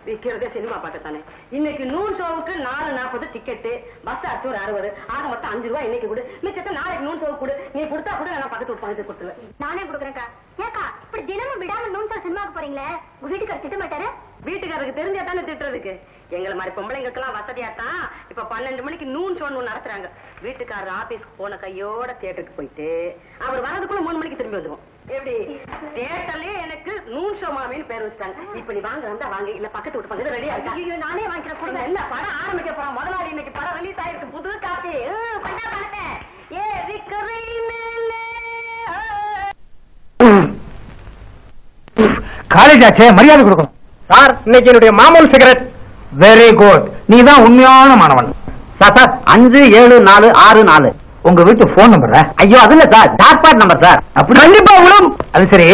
விற்கிறதே சினிமா பாட்டு தானே. இன்னைக்கு 100 ஷோவுக்கு 4.40 டிக்கெட்டு, பஸ் அரிசி ஒரு 60, ஆக மொத்தம் 5 ரூபாய் இன்னைக்கு கொடு. மிச்சத்தை நாளைக்கு 100 ஷோவுக்கு கொடு. நீ கொடுத்தா கூட நான் பக்கத்து வீட்டு பங்கத்துக்கு கொடுத்துருவேன். நானே கொடுக்குறேன்க்கா. ஏக்கா இப்படி தினமும் விடாம 100 ஷோ சினிமாவுக்கு போறீங்களே, உங்க வீட்டுக்காரர் திட்ட மாட்டாரு? வீட்டுக்காரருக்கு தெரிஞ்சா தானே திட்டுறதுக்கு. எங்களை மாதிரி பொம்பளைங்களுக்கெல்லாம் வசதியாத்தான் இப்ப 12 மணிக்கு 100 ஷோன்னு ஒண்ணு நடத்துறாங்க. வீட்டுக்காரர் ஆபீஸ்க்கு போன கையோட தியேட்டருக்கு போயிட்டு அவர் வரதுக்குள்ள 3 மணிக்கு திரும்பி வந்துருவோம். எப்படி தியேட்டர்லயே எனக்கு 100 ஷோ மாமின்னு பேர் வச்சுட்டாங்க. இப்ப நீ வாங்க வந்தா வாங்க, இல்ல பக்கத்து விட்டு பக்கத்து ரெடியா இருக்கா? நானே வாங்கிக்கிறேன். கொடுங்க. என்ன படம் ஆரம்பிக்க போறோம். முதலாளி இன்னைக்கு படம் ரிலீஸ் ஆயிருக்கு. புது காப்பி பண்ணா பணத்தை காலேஜ் ஆச்சே, மரியாதை கொடுக்கணும். சார், இன்னைக்கு என்னுடைய மாமூல் சிகரெட். வெரி குட், நீ தான் உண்மையான மாணவன். சார் 57464 உங்க வீட்டு போன் நம்பர்? ஐயோ அது இல்ல சார், ஜாக்பாட் நம்பர் சார். அப்படி கண்டிப்பா விடும். அது சரி,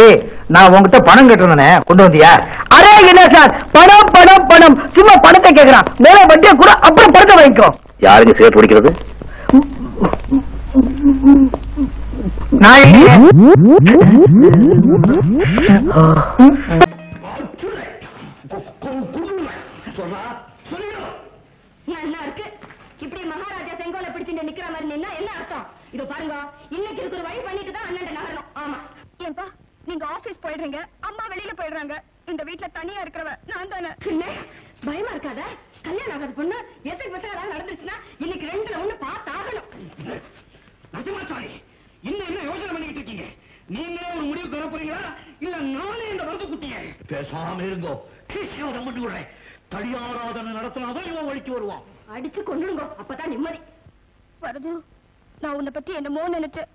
நான் உங்ககிட்ட பணம் கேட்டிருந்தேனே, கொண்டு வந்தியா? அரே என்ன சார், பணம் பணம் பணம், சும்மா பணத்தை கேட்கிறான். மேல வட்டியை கூட, அப்புறம் பணத்தை வாங்கிக்கோ. யாருக்கு சிகரெட் பிடிக்கிறது? நான் நல்லா இருக்கு. இப்படி மகாராஜா செங்கோலை பிடிச்சிட்டு நிக்கிற மாதிரி நின்னா என்ன அர்த்தம்? இதோ பாருங்க, இன்னைக்கு இதுக்கு ஒரு வழி பண்ணிட்டு தான் அண்ணன் நகரணும். ஆமா. ஏன்பா நீங்க ஆபீஸ் போயிடுறீங்க, அம்மா வெளியில போயிடுறாங்க, இந்த வீட்டுல தனியா இருக்கிறவ நான் தானே. பயமா இருக்காத? கல்யாணம் ஆகாத பொண்ணு எத்தனை பசங்க ஏதாவது நடந்துச்சுன்னா இன்னைக்கு 2ல 1 பார்த்தாகணும். நஜமாச்சாரி, இன்னும் என்ன யோசனை பண்ணிட்டு இருக்கீங்க? நீங்களே ஒரு முடிவு பெற போறீங்களா, இல்ல நானே இந்த மருந்து குட்டிய? பேசாம இருந்தோ, தடியாராதனை நடத்தினாதான் இவன் வழிக்கு வருவான். அடிச்சு கொண்டுடுங்க, அப்பதான் நிம்மதி. வரது, நான் உன்னை பத்தி என்னமோ நினைச்சேன்.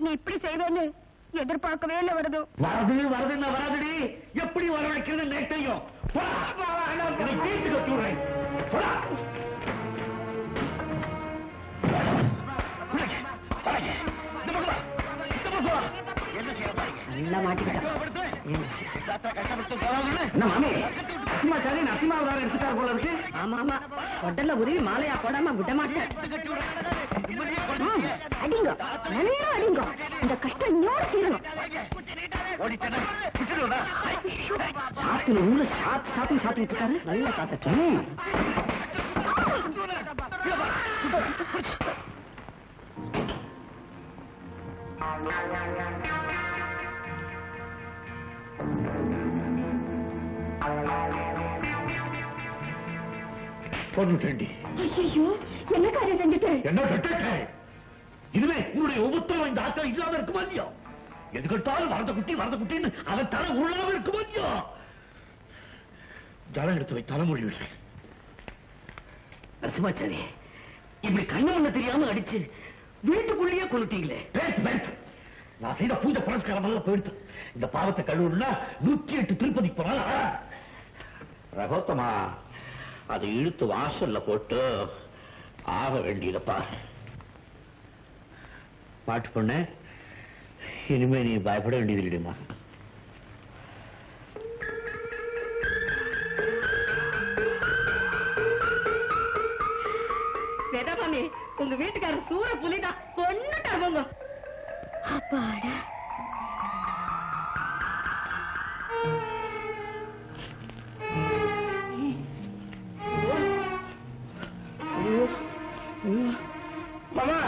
நீ இப்படி செய்வேன்னு எதிர்பார்க்கவே இல்லை. வரது வருதுன்னா வராதுடி, எப்படி வரவழைக்கிறது நேற்றையும் வீட்டுக்கு வச்சுடுறேன். நல்லா மாட்டிக்கிட்டேன். ஆமா ஆமா, கொட்டல்ல உருவி மாலையா போடாம விட மாட்டேன். அடிங்க, நிறைய அடிங்க, இந்த கஷ்டம் இன்னோட தீரணும். சாப்பிட்டு இருக்காரு, நல்லா சாப்பிட்டு. ஐயோ, என்ன காரியம் செஞ்சுட்டேன்? என்ன கட்டேன்? இதுவே உன்னுடைய ஒவ்வொருத்தரும் இந்த ஆட்டம் இல்லாம இருக்குமா இல்லையா? எதுக்கட்டாலும் வரத குட்டின்னு அவன் தலை உருளாம இருக்குமா இல்லையா? ஜலம் எடுத்து வை, தலைமொழி விடுறேன். நரசிம்மாச்சாரி, இப்படி கண்ணு ஒண்ணு தெரியாம அடிச்சு வீட்டுக்குள்ளேயே கொளுட்டீங்களே. நான் செய்த பூஜை புரஸ்காரம் போயிடுத்து. இந்த பாவத்தை கழுவுனா 108 திருப்பதிக்கு போனால ரகோத்தமா அதை இழுத்து வாசல்ல போட்டு ஆக வேண்டியதப்பா. பாட்டு பொண்ண, இனிமே நீ பயப்பட வேண்டியது இல்லையம்மா. வேதாசாமி, உங்க வீட்டுக்காரர் சூற புலிதான், கொன்னுட்டார் போங்க. அப்பாடா, மாமா,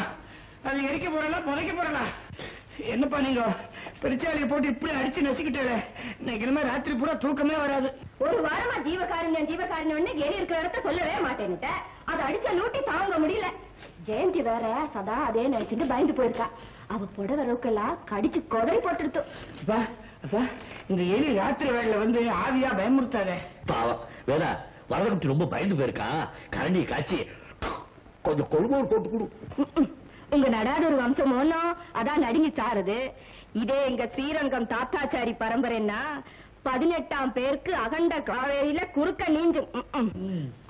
அது எரிக்க போறல புதைக்க போறல? என்னப்பா நீங்க பெருச்சாலியை போட்டு இப்படி அடிச்சு நசிக்கிட்டே, இன்னைக்கு இனிமே ராத்திரி பூரா தூக்கமே வராது. ஒரு வாரமா ஜீவகாரண்யம் எரி இருக்கிற இடத்த சொல்லவே மாட்டேன்னுட்ட. அதை அடிச்ச லூட்டி தாங்க முடியல. ஜெயந்தி வேற சதா அதே நினைச்சிட்டு பயந்து போயிருக்கா. அவ புடவை ரோக்கெல்லாம் கடிச்சு கொடை போட்டுடுத்து. இந்த எலி ராத்திரி வேளையில வந்து ஆவியா பயமுறுத்தாதே. பாவம் வேதா, வரதகுட்டி ரொம்ப பயந்து போயிருக்கான். கரண்டி காய்ச்சி கொஞ்சம் கொழுமோர் போட்டு கொடு. உங்க நடாத ஒரு வம்சம் ஒன்னும் அதான் நடுங்கி சாருது. இதே எங்க ஸ்ரீரங்கம் தாத்தாச்சாரி பரம்பரைன்னா 18ஆம் பேருக்கு அகண்ட காவேரியில குறுக்க நீஞ்சும்.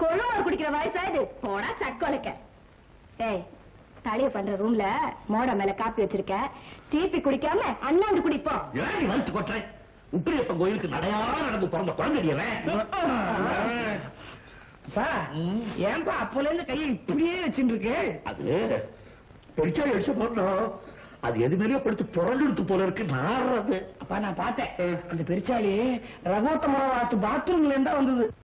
கொழுவார் குடிக்கிற வயசா இது போடா சக்கொலைக்க. ஏய் தாலிய பண்ற ரூம்ல மோட மேல காப்பி வச்சிருக்க, தீப்பி குடிக்காம அண்ணாந்து குடிப்போம். வந்து கொட்டுறேன். உப்பிரியப்பன் கோயிலுக்கு நடையாள நடந்து பிறந்த குழந்தையவன் சார். ஏன்பா அப்போல இருந்து கையை இப்படியே வச்சுட்டு இருக்கு? அது பெருச்சாலி அடிச்ச போடணும். அது எது மேலேயோ படுத்து புரண்டு போல இருக்கு நாடுறது. அப்பா நான் பார்த்தேன், அந்த பெருச்சாலி ரகோத்தம பாத்ரூம்ல இருந்தா வந்தது.